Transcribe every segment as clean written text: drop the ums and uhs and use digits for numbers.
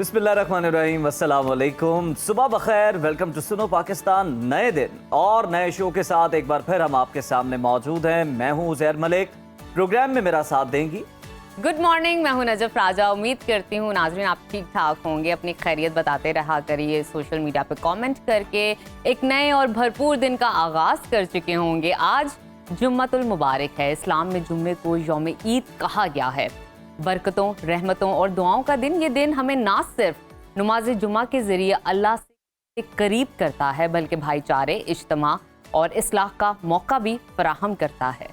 बिस्मिल्लाहिर्रहमानिर्रहीम, अस्सलाम वालेकुम, सुबह बखैर। Welcome to Suno Pakistan. नए दिन और नए शो के साथ एक बार फिर हम आपके सामने मौजूद हैं। मैं हूं उज़ैर मलिक। प्रोग्राम में मेरा साथ देंगी। गुड मॉर्निंग, मैं हूं नजफ राजा। उम्मीद करती हूं नाज़रीन आप ठीक ठाक होंगे। अपनी खैरियत बताते रहा करिए, सोशल मीडिया पे कमेंट करके एक नए और भरपूर दिन का आगाज कर चुके होंगे। आज जुम्मतुल मुबारक है। इस्लाम में जुम्मे को यौम ईद कहा गया है। बरकतों, रहमतों और दुआओं का दिन। ये दिन हमें ना सिर्फ नमाज जुम्मा के जरिए अल्लाह से करीब करता है, बल्कि भाईचारे, इज्तिमा और इस्लाह का मौका भी फराहम करता है।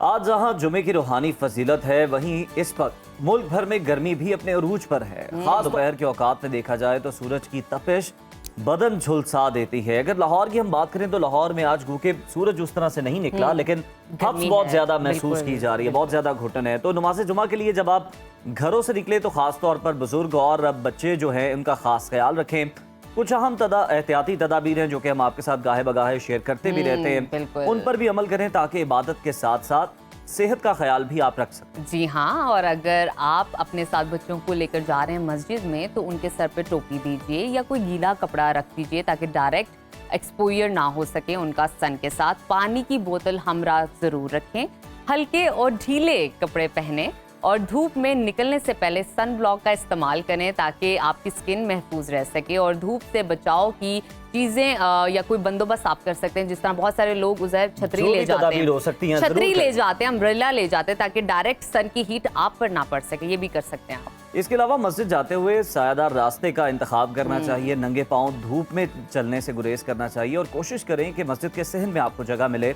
आज जहां जुमे की रूहानी फजीलत है, वहीं इस वक्त मुल्क भर में गर्मी भी अपने अरूज पर है। खास दोपहर के औकात में देखा जाए तो सूरज की तपिश बदन झुलसा देती है। अगर लाहौर की हम बात करें तो लाहौर में आज क्योंकि सूरज उस तरह से नहीं निकला, लेकिन हब्स बहुत ज्यादा महसूस की जा रही है, बहुत ज्यादा घुटन है। तो नमाज जुमा के लिए जब आप घरों से निकले तो खास तौर पर बुजुर्ग और बच्चे जो हैं उनका खास ख्याल रखें। कुछ अहम एहतियाती तदाबीर हैं जो कि हम आपके साथ गाहे बगाहे शेयर करते भी रहते हैं, उन पर भी अमल करें ताकि इबादत के साथ साथ सेहत का ख्याल भी आप रख सकें। जी हाँ, और अगर आप अपने साथ बच्चों को लेकर जा रहे हैं मस्जिद में तो उनके सर पे टोपी दीजिए या कोई गीला कपड़ा रख दीजिए ताकि डायरेक्ट एक्सपोजर ना हो सके उनका सन के साथ। पानी की बोतल हमरा जरूर रखें। हल्के और ढीले कपड़े पहने और धूप में निकलने से पहले सन ब्लॉक का इस्तेमाल करें ताकि आपकी स्किन महफूज रह सके। और धूप से बचाव की चीज़ें या कोई बंदोबस्त आप कर सकते हैं, जिस तरह बहुत सारे लोग उधर छतरी ले जाते हैं, छतरी ले जाते हैं, अम्ब्रेला ले जाते हैं ताकि डायरेक्ट सन की हीट आप पर ना पड़ सके। ये भी कर सकते हैं आप। इसके अलावा मस्जिद जाते हुए सायादार रास्ते का इंतखाब करना चाहिए। नंगे पाँव धूप में चलने से गुरेज करना चाहिए और कोशिश करें कि मस्जिद के सहन में आपको जगह मिले,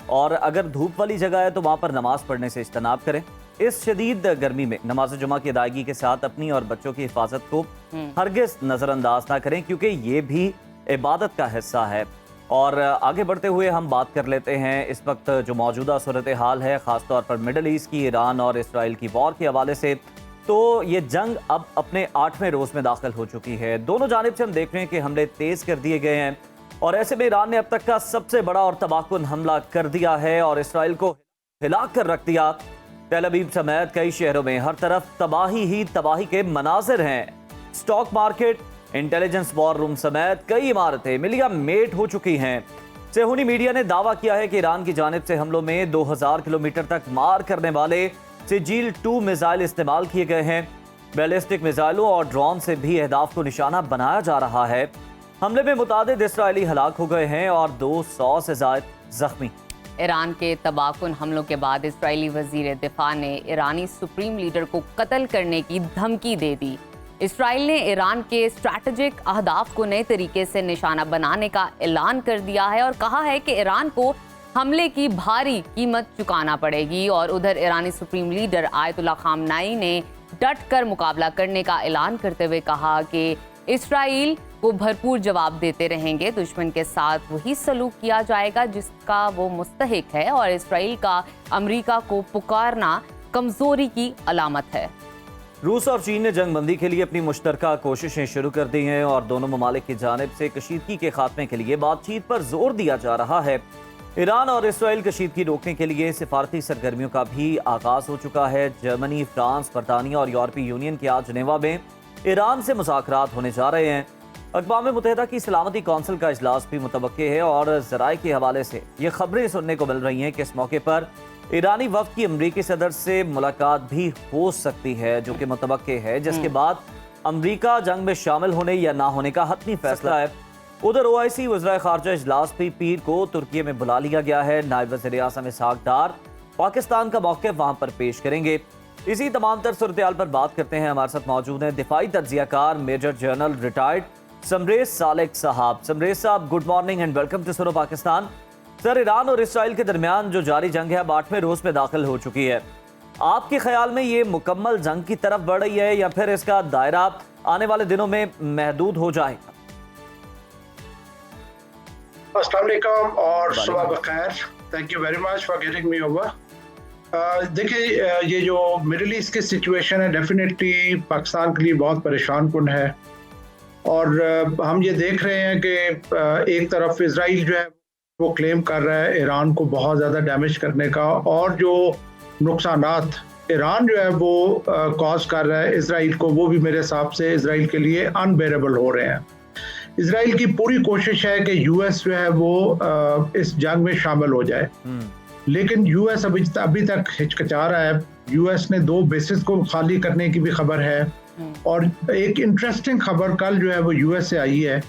और अगर धूप वाली जगह है तो वहाँ पर नमाज पढ़ने से इज्तनाब करें। इस शदीद गर्मी में नमाज जुमा की अदायगी के साथ अपनी और बच्चों की हिफाजत को हरगिज नजरअंदाज ना करें, क्योंकि ये भी इबादत का हिस्सा है। और आगे बढ़ते हुए हम बात कर लेते हैं इस वक्त जो मौजूदा सूरत हाल है, खासतौर पर मिडल ईस्ट की, ईरान और इसराइल की वॉर के हवाले से। तो ये जंग अब अपने 8वें रोज में दाखिल हो चुकी है। दोनों जानिब से हम देख रहे हैं कि हमले तेज कर दिए गए हैं, और ऐसे में ईरान ने अब तक का सबसे बड़ा और तबाहकुन हमला कर दिया है और इसराइल को हिला कर रख दिया। तेल अवीव समेत कई शहरों में हर तरफ तबाही ही तबाही के मनाजिर हैं। Stock market, intelligence war room समेत कई इमारतें मिलिया मेट हो चुकी हैं। सेहूनी मीडिया ने दावा किया है कि ईरान की जानिब से हमलों में 2000 किलोमीटर तक मार करने वाले सिजिल 2 मिसाइल इस्तेमाल किए गए हैं। बैलिस्टिक मिसाइलों और ड्रोन से भी अहदाफ को निशाना बनाया जा रहा है। हमले में मुतादिद इसराइली हलाक हो गए हैं और 200 से ज्यादा जख्मी। ईरान के तबाहकुन हमलों के बाद इसराइली वजीर दिफा ने ईरानी सुप्रीम लीडर को कत्ल करने की धमकी दे दी। इसराइल ने ईरान के स्ट्रैटेजिक अहदाफ को नए तरीके से निशाना बनाने का ऐलान कर दिया है और कहा है कि ईरान को हमले की भारी कीमत चुकाना पड़ेगी। और उधर ईरानी सुप्रीम लीडर आयतुल्ला खामनाई ने डट कर मुकाबला करने का ऐलान करते हुए कहा कि इसराइल को भरपूर जवाब देते रहेंगे। दुश्मन के साथ वही सलूक किया जाएगा जिसका वो मुस्तहिक है, और इसराइल का अमेरिका को पुकारना कमजोरी की अलामत है। रूस और चीन ने जंगबंदी के लिए अपनी मुश्तरका कोशिशें शुरू कर दी हैं और दोनों ममालिक की जानिब से कशीदगी के खात्मे के लिए बातचीत पर जोर दिया जा रहा है। ईरान और इसराइल कशीदगी रोकने के लिए सिफारती सरगर्मियों का भी आगाज हो चुका है। जर्मनी, फ्रांस, बरतानिया और यूरोपीय यूनियन के आज जिनेवा में ईरान से मुज़ाकरात होने जा रहे हैं। अक़वाम मुत्तहिदा की सलामती कौंसिल का इजलास भी मुतवक्के है और ज़राए के हवाले से ये खबरें सुनने को मिल रही हैं कि इस मौके पर ईरानी वफ़द की अमरीकी सदर से मुलाकात भी हो सकती है, जो कि मुतवक्के है, जिसके बाद अमरीका जंग में शामिल होने या ना होने का हतमी फैसला है। उधर OIC वज़राए ख़ारजा इजलास भी पीर को तुर्की में बुला लिया गया है। नायब वज़ीर आज़म इसहाक डार पाकिस्तान का मौक़िफ़ वहाँ पर पेश करेंगे। इसी तमाम तर सूरत-ए-हाल पर बात करते हैं। हमारे साथ मौजूद हैं दिफाई तज्ज़ियाकार major general retired Samrez Salik साहब। समरेज साहब, good morning and welcome to Suno Pakistan. Sir, Iran और इसराइल के दरमियान जो जारी जंग है अब 8वें रोज में दाखिल हो चुकी है। आपके ख्याल में ये मुकम्मल जंग की तरफ बढ़ रही है या फिर इसका दायरा आने वाले दिनों में महदूद हो जाएगा? अस्सलाम वालेकुम और सुबह बखैर। Thank you very much for getting me over. देखिए, ये जो मिडिल ईस्ट की सिचुएशन है डेफिनेटली पाकिस्तान के लिए बहुत परेशान कुन है। और हम ये देख रहे हैं कि एक तरफ इजराइल जो है वो क्लेम कर रहा है ईरान को बहुत ज़्यादा डैमेज करने का, और जो नुकसानात ईरान जो है वो कॉज कर रहा है इसराइल को, वो भी मेरे हिसाब से इसराइल के लिए अनबेरेबल हो रहे हैं। इसराइल की पूरी कोशिश है कि यूएस जो है वो इस जंग में शामिल हो जाए, लेकिन यूएस अभी तक हिचकिचा रहा है। यूएस ने 2 बेसिस को खाली करने की भी खबर है, और एक इंटरेस्टिंग खबर कल जो है वो यूएस से आई है,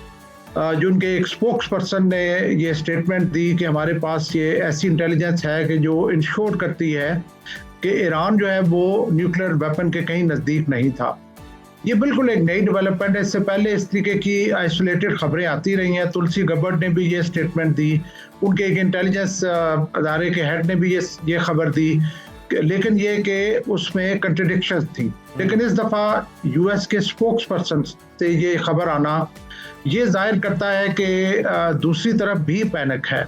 जो उनके एक स्पोक्स पर्सन ने ये स्टेटमेंट दी कि हमारे पास ये ऐसी इंटेलिजेंस है कि जो इंश्योर करती है कि ईरान जो है वो न्यूक्लियर वेपन के कहीं नज़दीक नहीं था। ये बिल्कुल एक नई डेवलपमेंट है। इससे पहले इस तरीके की आइसोलेटेड खबरें आती रही हैं। तुलसी गब्बर्ड ने भी ये स्टेटमेंट दी, उनके एक इंटेलिजेंस अदारे के हेड ने भी ये खबर दी, लेकिन ये कि उसमें कंट्रडिक्शंस थी। लेकिन इस दफ़ा यूएस के स्पोक्स पर्सन से ये खबर आना ये जाहिर करता है कि दूसरी तरफ भी पैनिक है,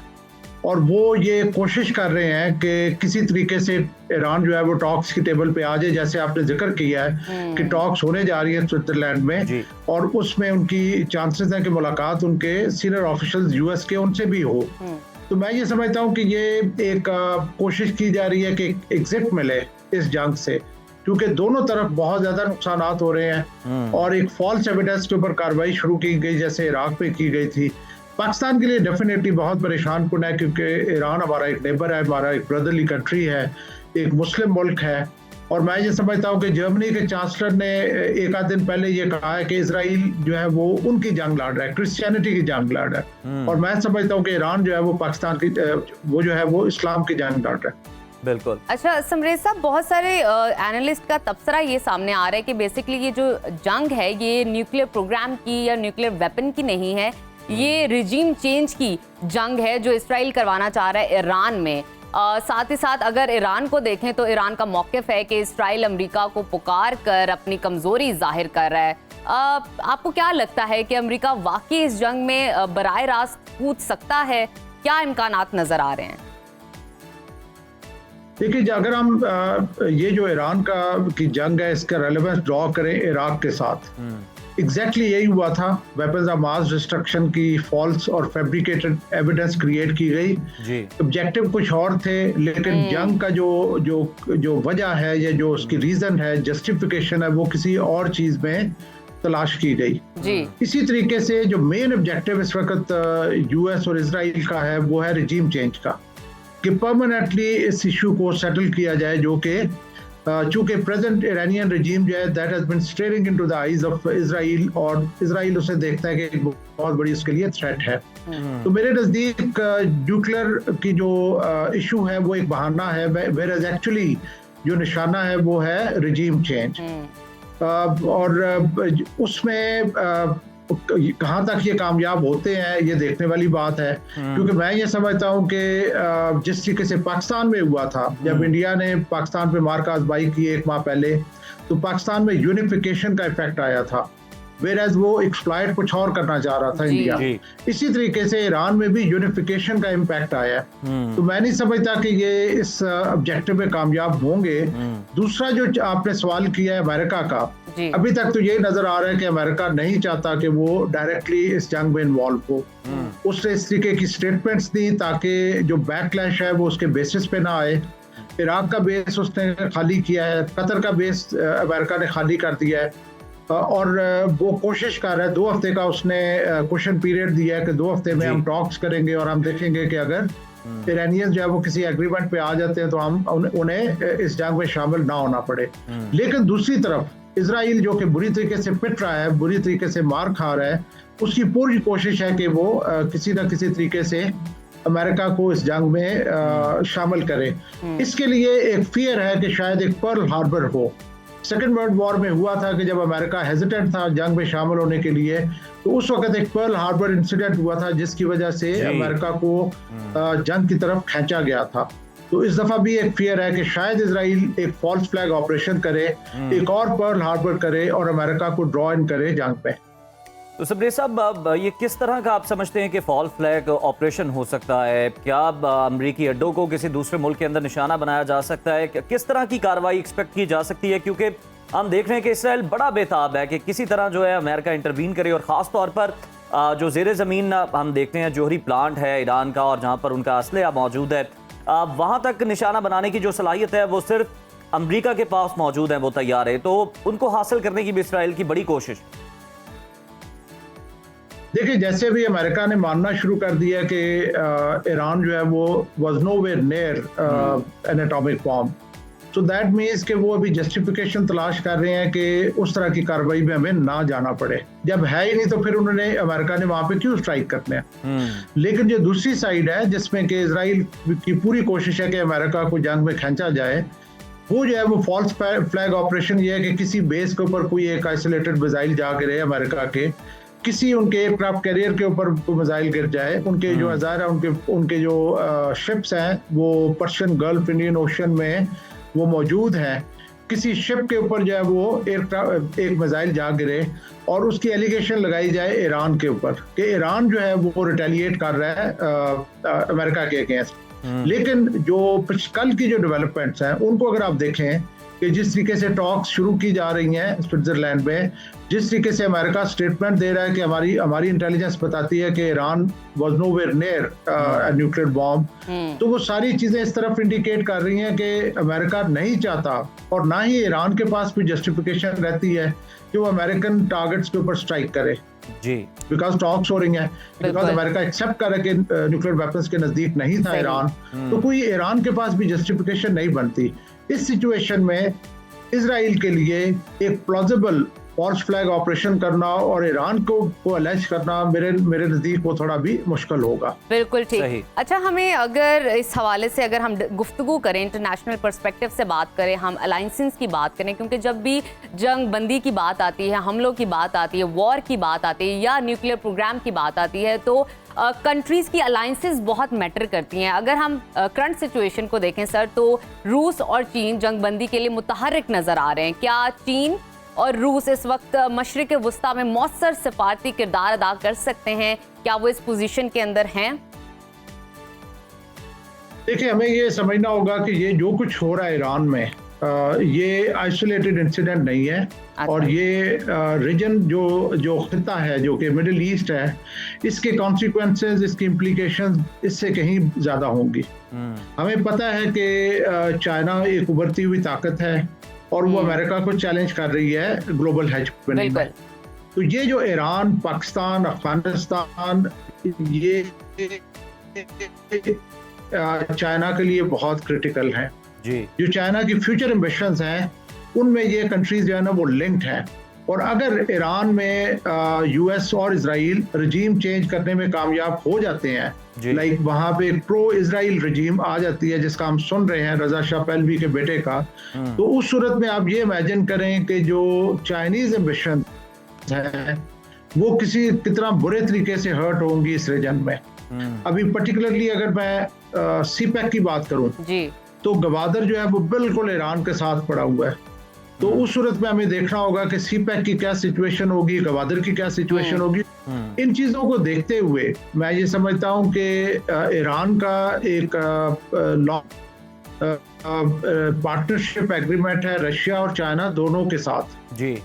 और वो ये कोशिश कर रहे हैं कि किसी तरीके से ईरान जो है वो टॉक्स की टेबल पे आ जाए, जैसे आपने जिक्र किया है कि टॉक्स होने जा रही है स्विट्जरलैंड में, और उसमें उनकी चांसेस हैं कि मुलाकात उनके सीनियर ऑफिशियल्स यूएस के उनसे भी हो। तो मैं ये समझता हूँ कि ये एक कोशिश की जा रही है कि एग्जिट मिले इस जंग से, क्योंकि दोनों तरफ बहुत ज्यादा नुकसान हो रहे हैं, और एक फॉल्स एविडेंस के ऊपर कार्रवाई शुरू की गई जैसे इराक में की गई थी। पाकिस्तान के लिए डेफिनेटली बहुत परेशान कुन है, क्योंकि ईरान हमारा एक नेबर है, हमारा एक ब्रदरली कंट्री है, एक मुस्लिम मुल्क है। और मैं ये समझता हूँ कि जर्मनी के चांसलर ने एक आध दिन पहले ये कहा है कि इसराइल जो है वो उनकी जंग लड़ रहा है, क्रिश्चियनिटी की जंग लड़ रहा है, और मैं समझता हूँ कि ईरान जो है वो पाकिस्तान की वो जो है वो इस्लाम की जंग लड़ रहा है। बिल्कुल। अच्छा समरेश साहब, बहुत सारे एनालिस्ट का तबसरा ये सामने आ रहा है कि बेसिकली ये जो जंग है ये न्यूक्लियर प्रोग्राम की या न्यूक्लियर वेपन की नहीं है, ये रिजीम चेंज की जंग है जो इसराइल करवाना चाह रहा है ईरान में। साथ ही साथ अगर ईरान को देखें तो ईरान का मौक़िफ़ है कि इसराइल अमेरिका को पुकार कर अपनी कमज़ोरी जाहिर कर रहा है। आपको क्या लगता है कि अमेरिका वाकई इस जंग में बराह रास्त कूद सकता है? क्या इम्कानात नज़र आ रहे हैं? देखिए, अगर हम ये जो ईरान की जंग है इसका रेलेवेंस ड्रॉ करें इराक के साथ, एग्जैक्टली यही हुआ था। वेपन्स ऑफ मास डिस्ट्रक्शन की फॉल्स और फैब्रिकेटेड एविडेंस क्रिएट की गई, ऑब्जेक्टिव कुछ और थे, लेकिन जंग का जो वजह है या जो उसकी रीजन है, जस्टिफिकेशन है, वो किसी और चीज में तलाश की गई। इसी तरीके से जो मेन ऑब्जेक्टिव इस वक्त यूएस और इसराइल का है वो है रिजीम चेंज का, कि परमानेंटली इस इशू को सेटल किया जाए, जो कि चूंकि प्रेजेंट ईरानियन रजीम जो है that has been staring into the eyes of Israel, और इजराइल उसे देखता है कि एक बहुत बड़ी उसके लिए थ्रेट है। तो मेरे नज़दीक न्यूक्लियर की जो इशू है वो एक बहाना है, वेयर एज एक्चुअली जो निशाना है वो है रिजीम चेंज। और उसमें कहाँ तक ये कामयाब होते हैं ये देखने वाली बात है, क्योंकि मैं ये समझता हूँ कि जिस तरीके से पाकिस्तान में हुआ था, जब इंडिया ने पाकिस्तान पे मार काजबाई की 1 माह पहले, तो पाकिस्तान में यूनिफिकेशन का इफेक्ट आया था, वेराज वो एक्सप्लॉइट कुछ और करना चाह रहा था इंडिया। इसी तरीके से ईरान में भी यूनिफिकेशन का इम्पैक्ट आया। तो मैं नहीं समझता कि ये इस ऑब्जेक्टिव में कामयाब होंगे। दूसरा जो आपने सवाल किया है अमेरिका का, अभी तक तो ये नजर आ रहा है कि अमेरिका नहीं चाहता कि वो डायरेक्टली इस जंग में इन्वॉल्व हो। उसने इस तरीके की स्टेटमेंट्स दी ताकि जो बैकलैश है वो उसके बेसिस पे ना आए। इराक का बेस उसने खाली किया है, कतर का बेस अमेरिका ने खाली कर दिया है, और वो कोशिश कर रहा है। 2 हफ्ते का उसने क्वेश्चन पीरियड दिया है कि 2 हफ्ते में हम टॉक्स करेंगे और हम देखेंगे कि अगर ईरानियंस जो है वो किसी एग्रीमेंट पे आ जाते हैं तो हम उन्हें इस जंग में शामिल ना होना पड़े। लेकिन दूसरी तरफ इजराइल जो कि बुरी तरीके से पिट रहा है, बुरी तरीके से मार खा रहा है, उसकी पूरी कोशिश है कि वो किसी न किसी तरीके से अमेरिका को इस जंग में शामिल करे। इसके लिए एक फियर है कि शायद एक पर्ल हार्बर हो। सेकेंड वर्ल्ड वॉर में हुआ था कि जब अमेरिका हेजिटेंट था जंग में शामिल होने के लिए, तो उस वक्त एक पर्ल हार्बर इंसिडेंट हुआ था जिसकी वजह से अमेरिका को जंग की तरफ खींचा गया था। तो इस दफा भी एक फियर है कि शायद इजराइल एक फॉल्स फ्लैग ऑपरेशन करे, एक और पर्ल हार्बर करे और अमेरिका को ड्रॉ इन करे जंग पे। तो सबरेज साहब, ये किस तरह का आप समझते हैं कि फॉल्स फ्लैग ऑपरेशन हो सकता है? क्या अमरीकी अड्डों को किसी दूसरे मुल्क के अंदर निशाना बनाया जा सकता है? किस तरह की कार्रवाई एक्सपेक्ट की जा सकती है? क्योंकि हम देख रहे हैं कि इसराइल बड़ा बेताब है कि किसी तरह जो है अमेरिका इंटरवीन करे, और ख़ास तौर पर जो ज़ेरे ज़मीन हम देखते हैं जोहरी प्लांट है ईरान का और जहाँ पर उनका असलहा मौजूद है, वहां तक निशाना बनाने की जो सलाहियत है वो सिर्फ अमेरिका के पास मौजूद है, वो तैयार है, तो उनको हासिल करने की भी इसराइल की बड़ी कोशिश। देखिए, जैसे अभी अमेरिका ने मानना शुरू कर दिया कि ईरान जो है वो was nowhere near N atomic bomb, so that means कि वो अभी जस्टिफिकेशन तलाश कर रहे हैं कि उस तरह की कार्रवाई में हमें ना जाना पड़े। जब है ही नहीं तो फिर उन्होंने, अमेरिका ने वहां पे क्यों स्ट्राइक करने हैं। लेकिन जो दूसरी साइड है जिसमें कि इजराइल की पूरी कोशिश है कि अमेरिका को जंग में खींचा जाए, वो जो है वो फॉल्स फ्लैग ऑपरेशन ये है कि किसी बेस के ऊपर कोई एक आइसोलेटेड मिसाइल जा गिरे अमेरिका के, किसी उनके एयरक्राफ्ट कैरियर के ऊपर मिसाइल गिर जाए, उनके जो हज़ारा उनके जो शिप्स हैं वो पर्शियन गल्फ, इंडियन ओशन में वो मौजूद हैं, किसी शिप के ऊपर जो है वो एयरक्राफ्ट एक मिसाइल जा गिरे और उसकी एलिगेशन लगाई जाए ईरान के ऊपर कि ईरान जो है वो रिटेलिएट कर रहा है अमेरिका के अगेंस्ट। लेकिन जो कल की जो डेवलपमेंट्स हैं उनको अगर आप देखें कि जिस तरीके से टॉक्स शुरू की जा रही हैं स्विट्जरलैंड में, जिस तरीके से अमेरिका स्टेटमेंट दे रहा है कि हमारी इंटेलिजेंस बताती है कि Iran was nowhere near nuclear bomb, तो वो सारी चीजें इस तरफ इंडिकेट कर रही हैं कि अमेरिका नहीं चाहता और ना ही ईरान के पास भी जस्टिफिकेशन रहती है कि वो अमेरिकन टारगेट्स के ऊपर स्ट्राइक करे जी, बिकॉज टॉक्स हो रही हैं, बिकॉज अमेरिका एक्सेप्ट कर रहा है कि न्यूक्लियर वेपन्स के नजदीक नहीं था ईरान, तो कोई ईरान के पास भी जस्टिफिकेशन नहीं बनती। इस सिचुएशन में इजराइल के लिए एक प्लॉजिबल फॉल्स फ्लैग ऑपरेशन करना और ईरान को अलेज करना मेरे नजदीक वो थोड़ा भी मुश्किल होगा। बिल्कुल ठीक। अच्छा, हमें अगर इस हवाले से अगर हम गुफ्तगू करें, इंटरनेशनल पर्सपेक्टिव से बात करें, हम अलायंसेस की बात करें, क्योंकि जब भी जंग बंदी की बात आती है, हमलों की बात आती है, वॉर की बात आती है या न्यूक्लियर प्रोग्राम की बात आती है, तो कंट्रीज़ की अलायंसेस बहुत मैटर करती हैं। अगर हम करंट सिचुएशन को देखें सर, तो रूस और चीन जंग बंदी के लिए मुतहर्रिक नज़र आ रहे हैं। क्या चीन और रूस इस वक्त मशरिक़ वुस्ता में मौसर सफारती किरदार अदा कर सकते हैं? क्या वो इस पोजीशन के अंदर हैं? देखिए, हमें ये समझना होगा कि ये जो कुछ हो रहा है ईरान में, ये आइसोलेटेड इंसिडेंट नहीं है। अच्छा। और ये रीजन जो खिता है जो कि मिडिल ईस्ट है, इसके कॉन्सिक्वेंसेस, इसकी इम्प्लीकेशंस इससे कहीं ज़्यादा होंगी। हमें पता है कि चाइना एक उभरती हुई ताकत है और वो अमेरिका को चैलेंज कर रही है ग्लोबल हेजेमनी में। तो ये जो ईरान, पाकिस्तान, अफगानिस्तान, ये चाइना के लिए बहुत क्रिटिकल है जी। जो चाइना की फ्यूचर एम्बिशंस हैं उनमें ये कंट्रीज जो है ना वो लिंक्ड हैं। और अगर ईरान में यूएस और इजराइल रजीम चेंज करने में कामयाब हो जाते हैं, लाइक वहाँ पे प्रो इजराइल रजीम आ जाती है जिसका हम सुन रहे हैं रजा शाह पहलवी के बेटे का, तो उस सूरत में आप ये इमेजिन करें कि जो चाइनीज एम्बिशन है वो कितना बुरे तरीके से हर्ट होंगी इस रीजन में। अभी पर्टिकुलरली अगर मैं सीपैक की बात करूं तो गवादर जो है वो बिल्कुल ईरान के साथ पड़ा हुआ है। तो उस सूरत में हमें देखना होगा कि सीपैक की क्या सिचुएशन होगी, गवादर की क्या सिचुएशन होगी। इन चीजों को देखते हुए मैं ये समझता हूं कि ईरान का एक पार्टनरशिप एग्रीमेंट है रशिया और चाइना दोनों के साथ जी।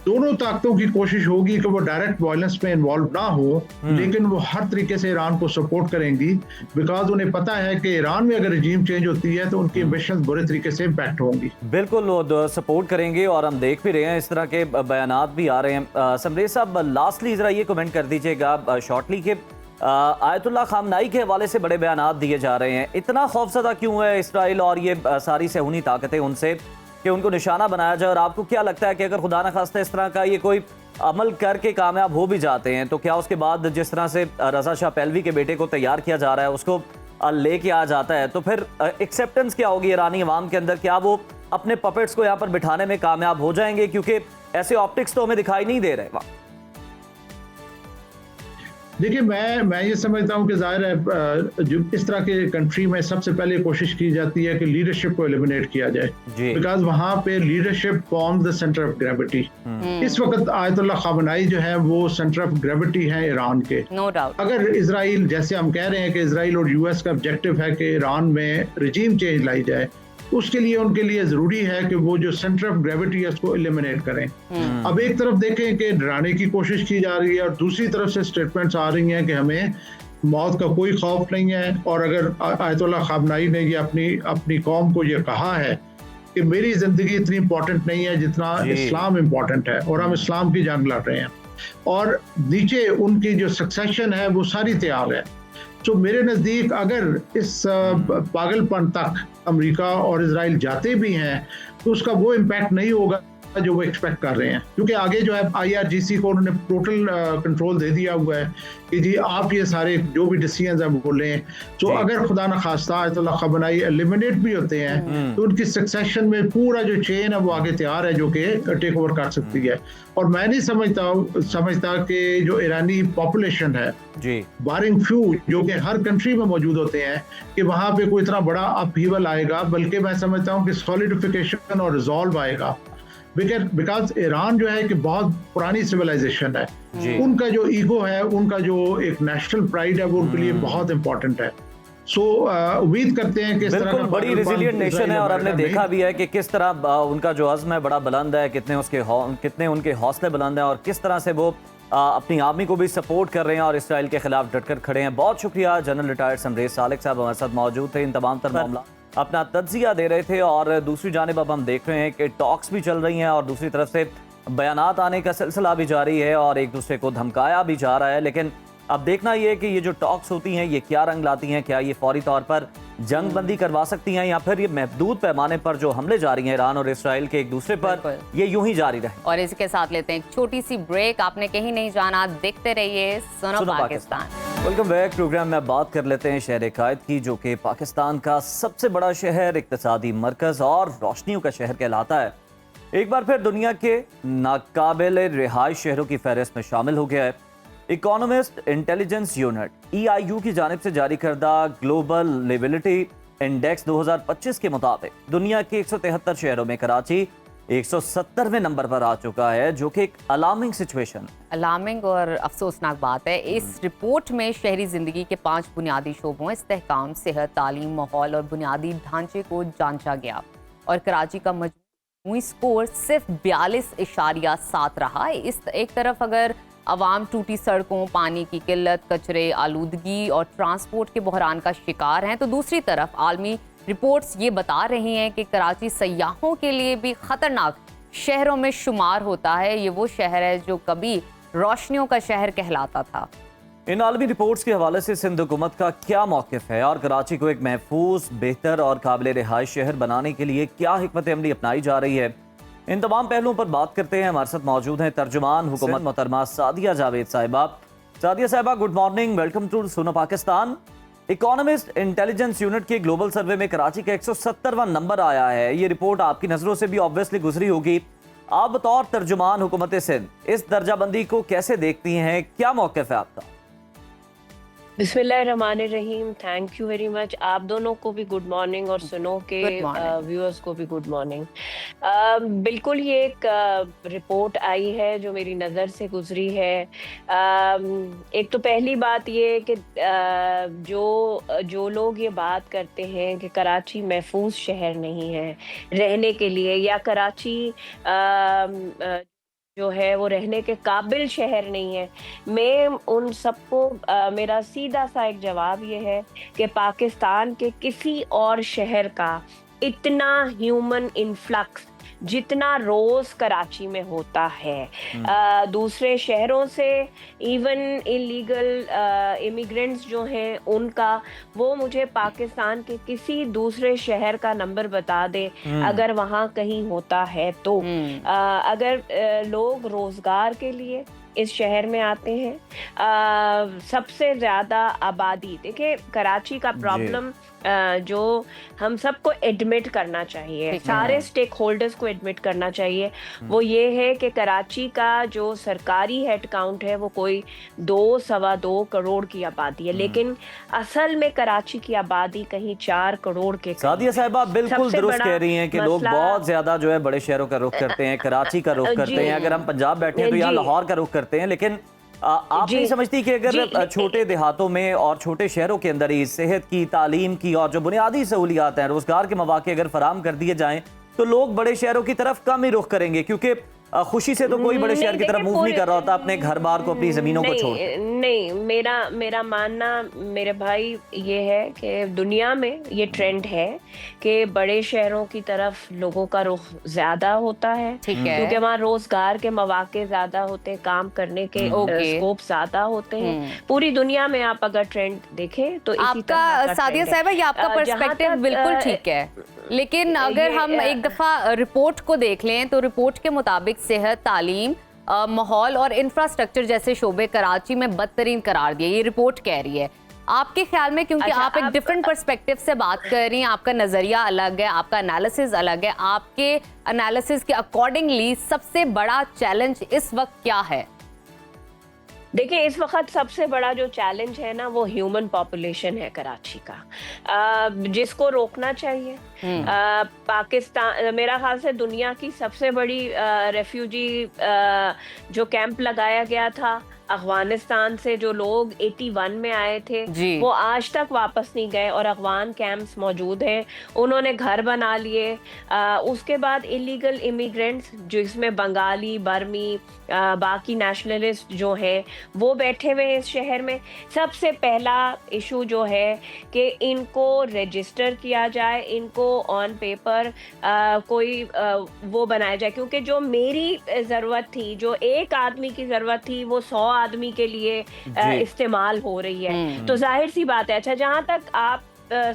दोनों ताकतों की कोशिश होगी कि वो डायरेक्ट वायलेंस में इन्वॉल्व ना हो, लेकिन वो हर तरीके से ईरान को सपोर्ट करेंगी, बिकॉज उन्हें पता है कि ईरान में अगर रजीम चेंज होती है तो उनकी एम्बिशंस बुरे तरीके से इम्पैक्ट होंगी। बिल्कुल वो सपोर्ट करेंगे और हम देख भी रहे हैं इस तरह के बयानात भी आ रहे हैं। समरेश साहब, लास्टली जरा ये कमेंट कर दीजिएगा शॉर्टली के आयतुल्लाह खामनाई के हवाले से बड़े बयानात दिए जा रहे हैं, इतना खौफजदा क्यों है इसराइल और ये सारी सहूनी ताकतें उनसे कि उनको निशाना बनाया जाए? और आपको क्या लगता है कि अगर खुदा न खास्ता इस तरह का ये कोई अमल करके कामयाब हो भी जाते हैं तो क्या उसके बाद जिस तरह से रजा शाह पहलवी के बेटे को तैयार किया जा रहा है उसको लेके आ जाता है, तो फिर एक्सेप्टेंस क्या होगी ईरानी अवाम के अंदर? क्या वो अपने पपेट्स को यहाँ पर बिठाने में कामयाब हो जाएंगे? क्योंकि ऐसे ऑप्टिक्स तो हमें दिखाई नहीं दे रहे वहाँ। देखिए, मैं ये समझता हूँ कि जाहिर है जो इस तरह के कंट्री में सबसे पहले कोशिश की जाती है कि लीडरशिप को एलिमिनेट किया जाए, बिकॉज वहाँ पे leadership form the centre of gravity. इस वक्त आयतुल्लाह खामनाई जो है वो सेंटर ऑफ ग्रेविटी है ईरान के। No doubt. अगर इजराइल, जैसे हम कह रहे हैं कि इजराइल और यूएस का ऑब्जेक्टिव है कि ईरान में रजीम चेंज लाई जाए, उसके लिए उनके लिए जरूरी है कि वो जो सेंटर ऑफ ग्रेविटी है उसको एलिमिनेट करें। अब एक तरफ देखें कि डराने की कोशिश की जा रही है और दूसरी तरफ से स्टेटमेंट्स आ रही हैं कि हमें मौत का कोई खौफ नहीं है। और अगर आयतुल्लाह खामनाई ने ये अपनी कौम को ये कहा है कि मेरी ज़िंदगी इतनी इम्पोर्टेंट नहीं है जितना इस्लाम इम्पोर्टेंट है, और हम इस्लाम की जंग लड़ रहे हैं, और नीचे उनकी जो सक्सेशन है वो सारी तैयार है। तो मेरे नज़दीक अगर इस पागलपन तक अमेरिका और इजराइल जाते भी हैं तो उसका वो इम्पैक्ट नहीं होगा जो वो एक्सपेक्ट कर रहे हैं, क्योंकि आगे जो है IRGC को उन्होंने टोटल कंट्रोल दे दिया हुआ है कि जी आप ये सारे जो भी डिसीजंस हैं वो लें। तो अगर खुदा न खास्ता आयतुल्लाह खामनेई एलिमिनेट भी होते हैं तो उनकी सक्सेशन में पूरा जो चेन है वो आगे तैयार है जो कि टेक ओवर कर सकती है। और मैं नहीं समझता कि जो ईरानी पॉपुलेशन है जी, बारिंग फ्यू जो कि हर कंट्री में मौजूद होते हैं, कि वहां पे कोई इतना बड़ा अपहीवल आएगा, बल्कि मैं समझता हूँ कि सॉलिडिफिकेशन और रिजॉल्व आएगा। बिकॉज ईरान जो है कि बहुत पुरानी सिविलाइजेशन है, उनका जो ईगो है, उनका जो एक नेशनल प्राइड है, वो उनके लिए बहुत इंपॉर्टेंट है। सो उम्मीद करते हैं कि इस तरह बिल्कुल बड़ी रेजिलिएंट नेशन है, और हमने देखा भी है कि किस तरह उनका जो अज़्म है बड़ा बुलंद है, कितने उनके हौसले बुलंद हैं, और किस तरह से वो अपनी आर्मी को भी सपोर्ट कर रहे हैं और इसराइल के खिलाफ डटकर खड़े हैं। बहुत शुक्रिया जनरल रिटायर्ड समरेश सालिक साहब हमारे साथ मौजूद थे, इन तमाम तर मामला अपना तज्जिया दे रहे थे। और दूसरी जानिब अब हम देख रहे हैं कि टॉक्स भी चल रही हैं और दूसरी तरफ से बयानात आने का सिलसिला भी जारी है और एक दूसरे को धमकाया भी जा रहा है। लेकिन अब देखना ये है कि ये जो टॉक्स होती हैं ये क्या रंग लाती हैं, क्या ये फौरी तौर पर जंग बंदी करवा सकती हैं, या फिर ये महदूद पैमाने पर जो हमले जारी हैं ईरान और इसराइल के एक दूसरे पर, ये यूं ही जारी रहे। और इसके साथ लेते हैं एक छोटी सी ब्रेक। आपने कहीं नहीं जाना, देखते रहिए सुनो पाकिस्तान। Welcome back. प्रोग्राम में बात कर लेते हैं शहर कायद की, जो कि पाकिस्तान का सबसे बड़ा शहर, इक्तिसादी मरकज और रोशनियों का शहर कहलाता है। एक बार फिर दुनिया के नाकाबिल रिहाइश शहरों की फहरिस्त में शामिल हो गया है। इकोनॉमिस्ट इंटेलिजेंस यूनिट EIU की जानिब से जारी करदा ग्लोबल लिविलिटी इंडेक्स 2025 के मुताबिक दुनिया के 173 शहरों में कराची 170वें नंबर पर आ चुका है, जो कि एक अलार्मिंग सिचुएशन, अलार्मिंग और अफसोसनाक बात है। इस रिपोर्ट में शहरी जिंदगी के 5 बुनियादी शोबों इस्तेहकाम, सेहत, तालीम, माहौल और बुनियादी ढांचे को जांचा गया, और कराची का मजमूई स्कोर सिर्फ 42.7 रहा। इस एक तरफ अगर अवाम टूटी सड़कों, पानी की किल्लत, कचरे, आलूदगी और ट्रांसपोर्ट के बहरान का शिकार हैं, तो दूसरी तरफ आलमी रिपोर्ट्स ये बता रही हैं कि कराची सयाहों के लिए भी खतरनाक शहरों में शुमार होता है। ये वो शहर है जो कभी रोशनियों का शहर कहलाता था। इन आलमी रिपोर्ट्स के हवाले से सिंध हुकूमत का क्या मौक़िफ़ है, और कराची को एक महफूज, बेहतर और काबिल रिहाइश शहर बनाने के लिए क्या हिकमत अमली अपनाई जा रही है, इन तमाम पहलुओं पर बात करते हैं। हमारे साथ मौजूद हैं तर्जुमान हुकूमत मोहतरमा सादिया जावेद साहिबा। सादिया साहिबा, good morning, welcome to Suno Pakistan. Economist intelligence unit के ग्लोबल सर्वे में कराची का 170वां नंबर आया है। ये रिपोर्ट आपकी नज़रों से भी ऑब्वियसली गुजरी होगी। आप बतौर तर्जुमान हुकूमत सिंध इस दर्जाबंदी को कैसे देखती हैं, क्या मौक़िफ़ है आपका? बिस्मिल्लाहिर्रहमानिर्रहीम। Thank you very much. आप दोनों को भी गुड मॉर्निंग और सुनो के व्यूअर्स को भी गुड मॉर्निंग। बिल्कुल ये एक रिपोर्ट आई है जो मेरी नज़र से गुजरी है। एक तो पहली बात ये कि जो लोग ये बात करते हैं कि कराची महफूज शहर नहीं है रहने के लिए, या कराची जो है वो रहने के काबिल शहर नहीं है, मैं उन सबको मेरा सीधा सा एक जवाब ये है कि पाकिस्तान के किसी और शहर का इतना ह्यूमन इन्फ्लक्स जितना रोज कराची में होता है दूसरे शहरों से, इवन इलीगल इमिग्रेंट्स जो हैं उनका, वो मुझे पाकिस्तान के किसी दूसरे शहर का नंबर बता दे अगर वहाँ कहीं होता है तो। अगर लोग रोजगार के लिए इस शहर में आते हैं, सबसे ज्यादा आबादी, देखिए कराची का प्रॉब्लम जो हम सबको एडमिट करना चाहिए, सारे स्टेक होल्डर्स को एडमिट करना चाहिए, वो ये है कि कराची का जो सरकारी हेड काउंट है वो कोई 2-2.25 करोड़ की आबादी है, लेकिन असल में कराची की आबादी कहीं 4 करोड़ के। सादिया साहिबा बिल्कुल दुरुस्त कह रही हैं कि लोग बहुत ज्यादा जो है बड़े शहरों का रुख करते हैं, कराची का रुख करते हैं। अगर हम पंजाब बैठे हैं तो यहाँ लाहौर का रुख करते हैं, लेकिन आप नहीं समझती कि अगर छोटे देहातों में और छोटे शहरों के अंदर ही सेहत की, तालीम की और जो बुनियादी सहूलियात हैं, रोजगार के मौके अगर फराम कर दिए जाएं तो लोग बड़े शहरों की तरफ कम ही रुख करेंगे, क्योंकि खुशी से तो कोई बड़े शहर की तरफ मूव नहीं कर रहा होता अपने घर बार को, अपनी जमीनों को छोड़। नहीं, मेरा मानना मेरे भाई ये है कि दुनिया में ये ट्रेंड है कि बड़े शहरों की तरफ लोगों का रुख ज्यादा होता है, ठीक है। क्योंकि वहाँ रोजगार के मौके ज्यादा होते हैं, काम करने के स्कोप ज्यादा होते हैं। पूरी दुनिया में आप अगर ट्रेंड देखें तो इसी तरह आपका का सादिया trend है। साहिबा, ये आपका जहाँ पर्सपेक्टिव तक, बिल्कुल ठीक है, लेकिन अगर ये, हम एक दफा रिपोर्ट को देख लें तो रिपोर्ट के मुताबिक सेहत, तालीम, माहौल और इंफ्रास्ट्रक्चर जैसे शोबे कराची में बदतरीन करार दिए, ये रिपोर्ट कह रही है। आपके ख्याल में, क्योंकि अच्छा, आप एक डिफरेंट पर्सपेक्टिव से बात कर रही हैं, आपका नजरिया अलग है, आपका एनालिसिस अलग है, आपके एनालिसिस के अकॉर्डिंगली सबसे बड़ा चैलेंज इस वक्त क्या है? देखिए, इस वक्त सबसे बड़ा जो चैलेंज है ना, वो ह्यूमन पॉपुलेशन है कराची का, जिसको रोकना चाहिए। पाकिस्तान, मेरा ख्याल से दुनिया की सबसे बड़ी रेफ्यूजी जो कैंप लगाया गया था अफगानिस्तान से, जो लोग 81 में आए थे, वो आज तक वापस नहीं गए और अफगान कैंप्स मौजूद हैं, उन्होंने घर बना लिए। उसके बाद इलीगल इमिग्रेंट्स, जिसमें बंगाली, बर्मी, बाकी नेशनलिस्ट जो हैं, वो बैठे हुए हैं इस शहर में। सबसे पहला इशू जो है कि इनको रजिस्टर किया जाए, इनको ऑन पेपर कोई वो बनाया जाए, क्योंकि जो मेरी ज़रूरत थी, जो एक आदमी की ज़रूरत थी, वो 100 आदमी के लिए इस्तेमाल हो रही है। तो जाहिर सी बात है। अच्छा, जहाँ तक आप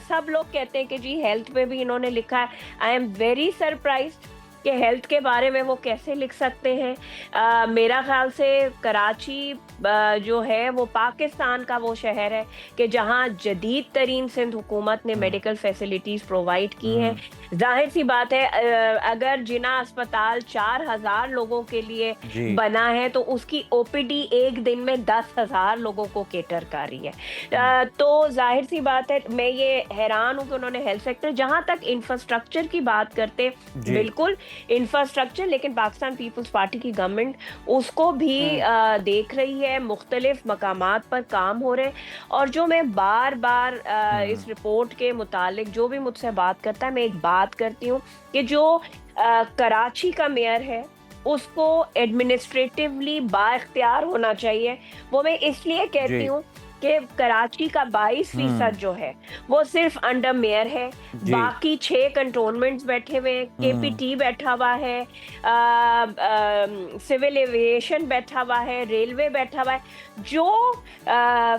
सब लोग कहते हैं कि जी हेल्थ पे भी इन्होंने लिखा है, आई एम वेरी सरप्राइज्ड कि हेल्थ के बारे में वो कैसे लिख सकते हैं। मेरा ख्याल से कराची जो है वो पाकिस्तान का वो शहर है कि जहाँ जदीद तरीन सिंध हुकूमत ने मेडिकल फैसिलिटीज़ प्रोवाइड की हैं। जाहिर सी बात है, अगर जिना अस्पताल 4000 लोगों के लिए बना है तो उसकी ओपीडी एक दिन में 10,000 लोगों को केटर कर रही है। तो जाहिर सी बात है, मैं ये हैरान हूँ कि उन्होंने हेल्थ सेक्टर, जहाँ तक इंफ्रास्ट्रक्चर की बात करते, बिल्कुल इंफ्रास्ट्रक्चर, लेकिन पाकिस्तान पीपल्स पार्टी की गवर्नमेंट उसको भी देख रही है, मुख्तलिफ मकामात पर काम हो रहे हैं। और जो मैं बार बार इस रिपोर्ट के मुतालिक जो भी मुझसे बात करता है, मैं एक बात करती हूँ कि जो कराची का मेयर है उसको एडमिनिस्ट्रेटिवली बाइख्तियार होना चाहिए। वो मैं इसलिए कहती हूँ कि कराची का 22% जो है वो सिर्फ अंडर मेयर है, बाकी 6 कंटोनमेंट्स बैठे हुए हैं, केपीटी बैठा हुआ है, सिविल एविएशन बैठा हुआ है, रेलवे बैठा हुआ है। जो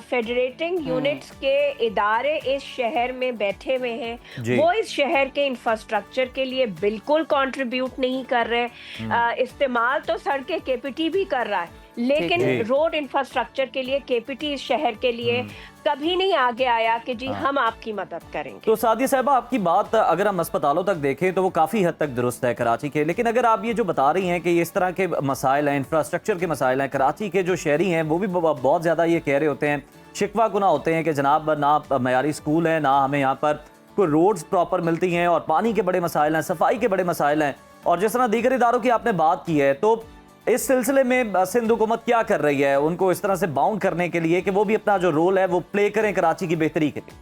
फेडरेटिंग यूनिट्स के इदारे इस शहर में बैठे हुए हैं, वो इस शहर के इंफ्रास्ट्रक्चर के लिए बिल्कुल कंट्रीब्यूट नहीं कर रहे। इस्तेमाल तो सड़कें केपीटी भी कर रहा है, लेकिन रोड इंफ्रास्ट्रक्चर के लिए केपीटी इस शहर के लिए कभी नहीं आगे आया कि जी हम आपकी मदद करेंगे। तो सादिया साहिबा, आपकी बात अगर हम अस्पतालों तक देखें तो वो काफ़ी हद तक दुरुस्त है कराची के, लेकिन अगर आप ये जो बता रही हैं कि इस तरह के मसाइल हैं, इंफ्रास्ट्रक्चर के मसाइल हैं, कराची के जो शहरी हैं वो भी बहुत ज़्यादा ये कह रहे होते हैं, शिकवा गुना होते हैं कि जनाब ना मयारी स्कूल है, ना हमें यहाँ पर कोई रोड्स प्रॉपर मिलती हैं, और पानी के बड़े मसाइल हैं, सफाई के बड़े मसाइल हैं, और जिस तरह दीगर इदारों की आपने बात की है, तो इस सिलसिले में सिंध हुकूमत क्या कर रही है उनको इस तरह से बाउंड करने के लिए कि वो भी अपना जो रोल है वो प्ले करें कराची की बेहतरी के लिए?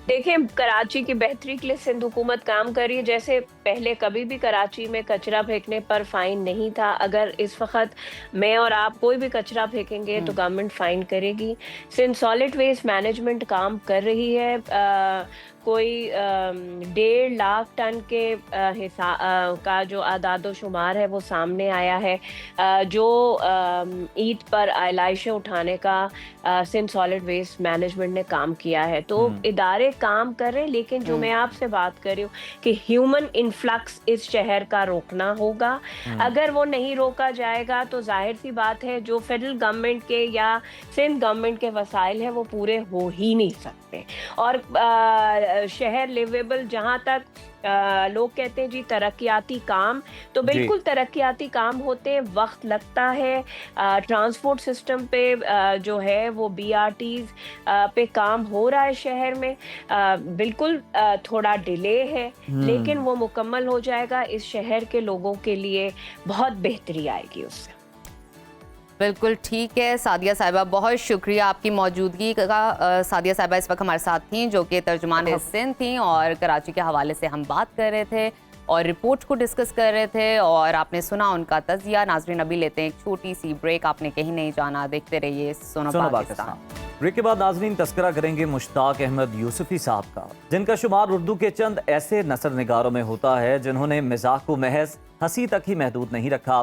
देखिए, कराची की बेहतरी के लिए सिंध हुकूमत काम कर रही है। जैसे पहले कभी भी कराची में कचरा फेंकने पर फाइन नहीं था, अगर इस वक्त मैं और आप कोई भी कचरा फेंकेंगे तो गवर्नमेंट फाइन करेगी। सिंध सॉलिड वेस्ट मैनेजमेंट काम कर रही है। कोई 1.5 लाख टन के का जो आदादो शुमार है वो सामने आया है। जो ईद पर आइलाइशें उठाने का सिंध सॉलिड वेस्ट मैनेजमेंट ने काम किया है। तो इदारे काम कर रहे हैं, लेकिन जो मैं आपसे बात कर रही हूँ कि ह्यूमन इन्फ्लक्स इस शहर का रोकना होगा। अगर वो नहीं रोका जाएगा तो जाहिर सी बात है जो फेडरल गवर्नमेंट के या सिंध गवर्नमेंट के वसाइल हैं वो पूरे हो ही नहीं सकते। और शहर लिवेबल, जहाँ तक लोग कहते हैं जी तरक्याती काम, तो बिल्कुल तरक्याती काम होते हैं, वक्त लगता है। ट्रांसपोर्ट सिस्टम पे जो है वो BRTs पे काम हो रहा है शहर में, बिल्कुल थोड़ा डिले है, लेकिन वो मुकम्मल हो जाएगा। इस शहर के लोगों के लिए बहुत बेहतरी आएगी उससे। बिल्कुल ठीक है सादिया साहिबा, बहुत शुक्रिया आपकी मौजूदगी का। सादिया साहिबा इस वक्त हमारे साथ थी, जो कि तर्जुमान सिंध थी, और कराची के हवाले से हम बात कर रहे थे। और रिपोर्ट को डिस्कस कर रहे थे और आपने सुना उनका तजिया। नाजरीन अभी लेते हैं एक छोटी सी ब्रेक, आपने कहीं नहीं जाना, देखते रहिए सुनो पाकिस्तान। ब्रेक के बाद नाजरीन तस्करा करेंगे मुश्ताक अहमद यूसुफी साहब का, जिनका शुमार उर्दू के चंद ऐसे नसर निगारों में होता है जिन्होंने मिजाक को महज हंसी तक ही महदूद नहीं रखा,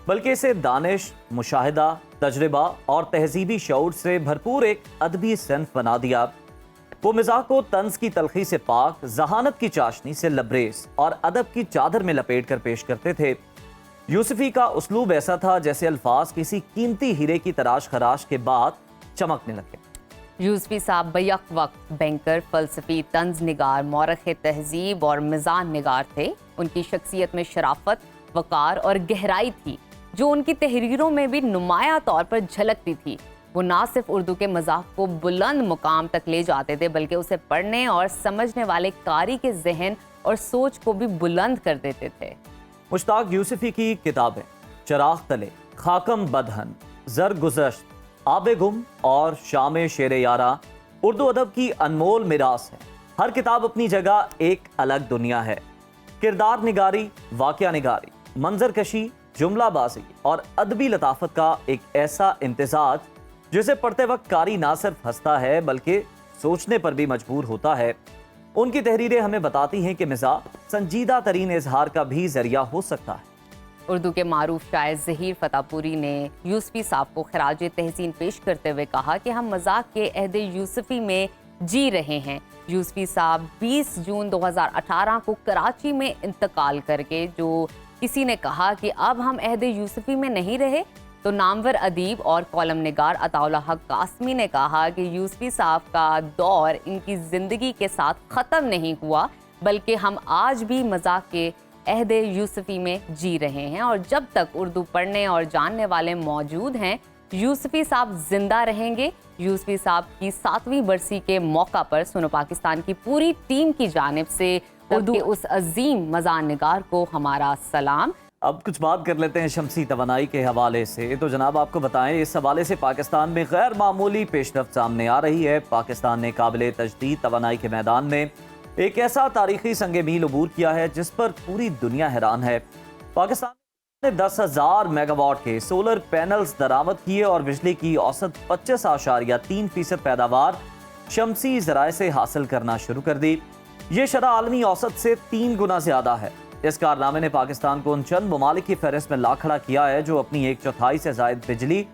बल्कि इसे दानिश, मुशाहिदा, तजर्बा और तहजीबी शऊर से भरपूर एक अदबी सन्फ बना दिया। वो मिजाक को तंज की तलखी से पाक, जहानत की चाशनी से लबरेज और अदब की चादर में लपेट कर पेश करते थे। यूसुफी का उसलूब ऐसा था जैसे अल्फाज किसी कीमती हीरे की तराश खराश के बाद चमकने लगे। यूसुफी साहब बैक वक्त बैंकर, फलसफी, तंज निगार, मौरख तहजीब और मिजान निगार थे। उनकी शख्सियत में शराफत, वकार और गहराई थी जो उनकी तहरीरों में भी नुमाया तौर पर झलकती थी। वो ना सिर्फ उर्दू के मजाक को बुलंद मुकाम तक ले जाते थे बल्कि उसे पढ़ने और समझने वाले कारी के जहन और सोच को भी बुलंद कर देते थे। मुश्ताक यूसुफी की किताबें चराग तले, खाकम बदहन, जर गुज़श्त, आबे गुम और शाम शेर यारा उर्दू अदब की अनमोल मिरास है। हर किताब अपनी जगह एक अलग दुनिया है। किरदार निगारी, वाक़या निगारी, मंजर कशी, जुमलाबाजी और अदबी लताफत का एक ऐसा इम्तिजाज जिसे पढ़ते वक्त कारी ना सिर्फ हंसता है बल्कि सोचने पर भी मजबूर होता है। उनकी तहरीरें हमें बताती हैं कि मिजाज संजीदा तरीन इजहार का भी जरिया हो सकता है। उर्दू के मारूफ शायर ज़हीर फतापुरी ने यूसुफी साहब को खराज तहसीन पेश करते हुए कहा कि हम मजाक के अहद यूसुफी में जी रहे हैं। यूसुफी साहब 20 जून 2018 को कराची में इंतकाल करके, जो किसी ने कहा कि अब हम अहद यूसुफी में नहीं रहे, तो नामवर अदीब और कॉलम निगार अताउल्ला हक कासमी ने कहा कि यूसुफी साहब का दौर इनकी ज़िंदगी के साथ ख़त्म नहीं हुआ बल्कि हम आज भी मजाक के अहद यूसुफी में जी रहे हैं और जब तक उर्दू पढ़ने और जानने वाले मौजूद हैं यूसुफी साहब जिंदा रहेंगे। यूसुफी साहब की 7वीं बरसी के मौका पर सुनो पाकिस्तान की पूरी टीम की जानिब से उर्दू के उस अजीम मज़ान निगार को हमारा सलाम। अब कुछ बात कर लेते हैं शमसी तवानाई के हवाले से। तो जनाब आपको बताएं, इस हवाले से पाकिस्तान में गैर मामूली पेशरफ्त सामने आ रही है। पाकिस्तान ने काबिल तजदीद तवानाई के मैदान में एक ऐसा तारीखी संग मील अबूर किया है जिस पर पूरी दुनिया हैरान है। पाकिस्तान ने 10,000 मेगावाट के सोलर पैनल्स दरामद किए और बिजली की औसत 25.3% पैदावार शमसी ज़राए से हासिल करना शुरू कर दी। ये शरह आलमी औसत से 3 गुना ज्यादा है। इस कारनामे ने पाकिस्तान को उन चंद ममालिक की फहरिस्त में ला खड़ा किया है जो अपनी 1/4 से जायद बिजली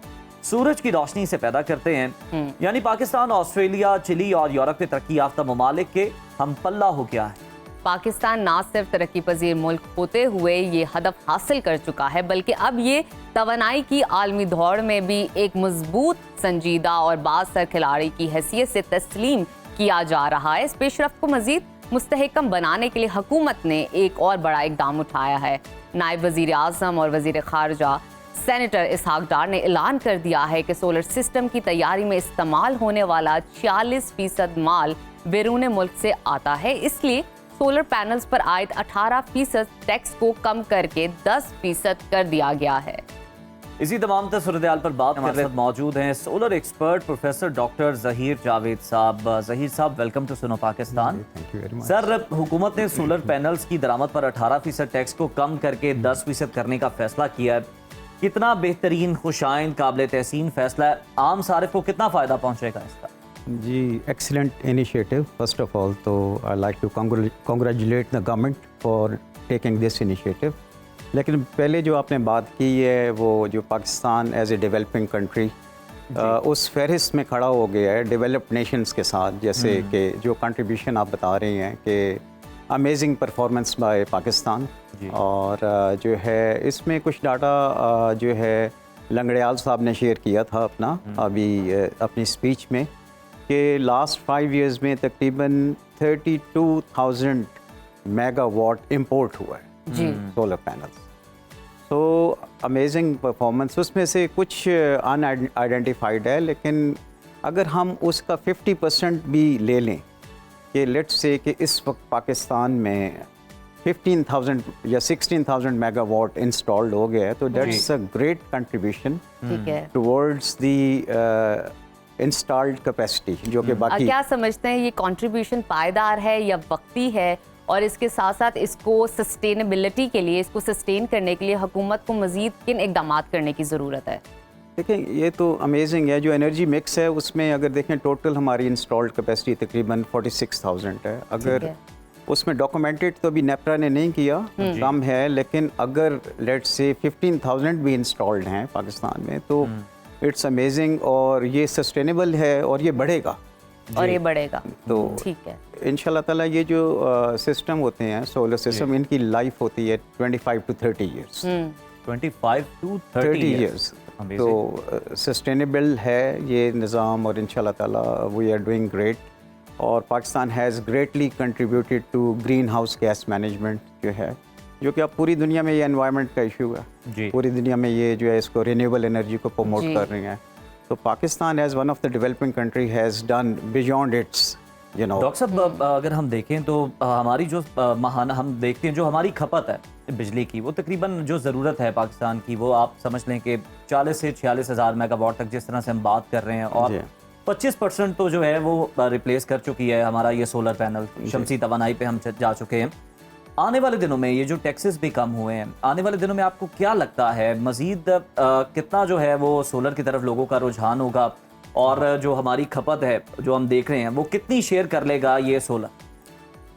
सूरज की रोशनी से पैदा करते हैं। यानी पाकिस्तान ऑस्ट्रेलिया, चिली और यूरोप के तरक्की याफ्ता ममालिक के हम पल्ला हो गया है। पाकिस्तान ना सिर्फ तरक्की पजीर मुल्क होते हुए ये हदफ हासिल कर चुका है बल्कि अब ये तवानाई की आलमी दौड़ में भी एक मजबूत, संजीदा और बासर खिलाड़ी की हैसियत से तस्लीम किया जा रहा है। इस पेशरफ्त को मजीद मुस्तहकम बनाने के लिए हुकूमत ने एक और बड़ा इकदाम उठाया है। नायब वजीर आज़म और वजीर खारजा सेनेटर इसहाक डार ने ऐलान कर दिया है कि सोलर सिस्टम की तैयारी में इस्तेमाल होने वाला 46% माल बैरून मुल्क से आता है, इसलिए सोलर पैनल्स पर आयद 18% टैक्स को कम करके 10% कर दिया गया है। इसी तमाम सूरत पर बात हमारे साथ मौजूद हैं solar expert professor doctor Zaheer Javed साहब। ज़हीर साहब, welcome to Suno Pakistan. Sir, हुकूमत ने सोलर पैनल्स की दरामद पर 18% टैक्स को कम करके 10% करने का फैसला किया है। कितना बेहतरीन, खुशाइन, काबिल तहसीन फैसला है। आम सारिफ को कितना फ़ायदा पहुँचेगा इसका? जी, excellent initiative. First of all तो I like to congratulate the government for taking this initiative. लेकिन पहले जो आपने बात की है वो जो Pakistan as a developing country उस फहरिस्त में खड़ा हो गया है डेवलप्ड नेशंस के साथ, जैसे कि जो कंट्रीब्यूशन आप बता रहे हैं कि अमेजिंग परफॉर्मेंस बाय पाकिस्तान। और जो है इसमें कुछ डाटा जो है लंगड़ियाल साहब ने शेयर किया था अभी अपनी स्पीच में कि लास्ट 5 years में तकरीबन 32,000 मेगावाट इंपोर्ट हुआ है सोलर पैनल्स। तो अमेजिंग परफॉर्मेंस। उसमें से कुछ अनआइडेंटिफाइड है, लेकिन अगर हम उसका 50% भी ले लें कि लेट्स से कि इस वक्त पाकिस्तान में 15,000 या 16,000 मेगावाट इंस्टॉल्ड हो गया है, तो that's a great contribution towards the installed capacity जो कि बाकी। क्या समझते हैं, ये कंट्रीब्यूशन पायदार है या वक्ती है और इसके साथ साथ इसको सस्टेनेबिलिटी के लिए, इसको सस्टेन करने के लिए हुकूमत को मज़ीद किन इक़दामात करने की ज़रूरत है? देखें, ये तो अमेजिंग है। जो एनर्जी मिक्स है उसमें अगर देखें टोटल हमारी इंस्टॉल्ड कैपेसिटी तकरीबन 46,000 है। अगर उसमें डॉक्यूमेंटेड तो अभी नेपरा ने नहीं किया, कम है, लेकिन अगर लेट्स से 15,000 भी इंस्टॉल्ड हैं पाकिस्तान में तो इट्स अमेजिंग, और ये सस्टेनेबल है और ये बढ़ेगा और ये बढ़ेगा। तो ठीक है, इंशाल्लाह ताला ये जो सिस्टम होते हैं सोलर सिस्टम, इनकी लाइफ होती है 25 to 30 ईयर्स। 25 to 30 ईयर्स तो सस्टेनेबल है ये निज़ाम, और इंशाल्लाह ताला वी आर डूइंग ग्रेट। और Pakistan has greatly contributed to greenhouse gas management जो है, जो कि अब पूरी दुनिया में ये एनवायरनमेंट का इशू है। पूरी दुनिया में ये जो है इसको रिन्यूएबल एनर्जी को प्रमोट कर रही हैं। तो Pakistan as one of the developing country has done beyond its doctor साहब, अगर हम देखें तो हमारी जो हम देखते हैं जो हमारी खपत है बिजली की, वो तकरीबन जो ज़रूरत है पाकिस्तान की, वो आप समझ लें कि 40 से 46 हज़ार मेगावाट तक जिस तरह से हम बात कर रहे हैं, और 25% तो जो है वो रिप्लेस कर चुकी है हमारा ये सोलर पैनल, शमसी तवानाई पे हम जा चुके हैं। आने वाले दिनों में ये जो टैक्सेस भी कम हुए हैं, आने वाले दिनों में आपको क्या लगता है मज़ीद कितना जो है वो सोलर की तरफ लोगों का रुझान होगा, और जो हमारी खपत है जो हम देख रहे हैं वो कितनी शेयर कर लेगा ये सोलर?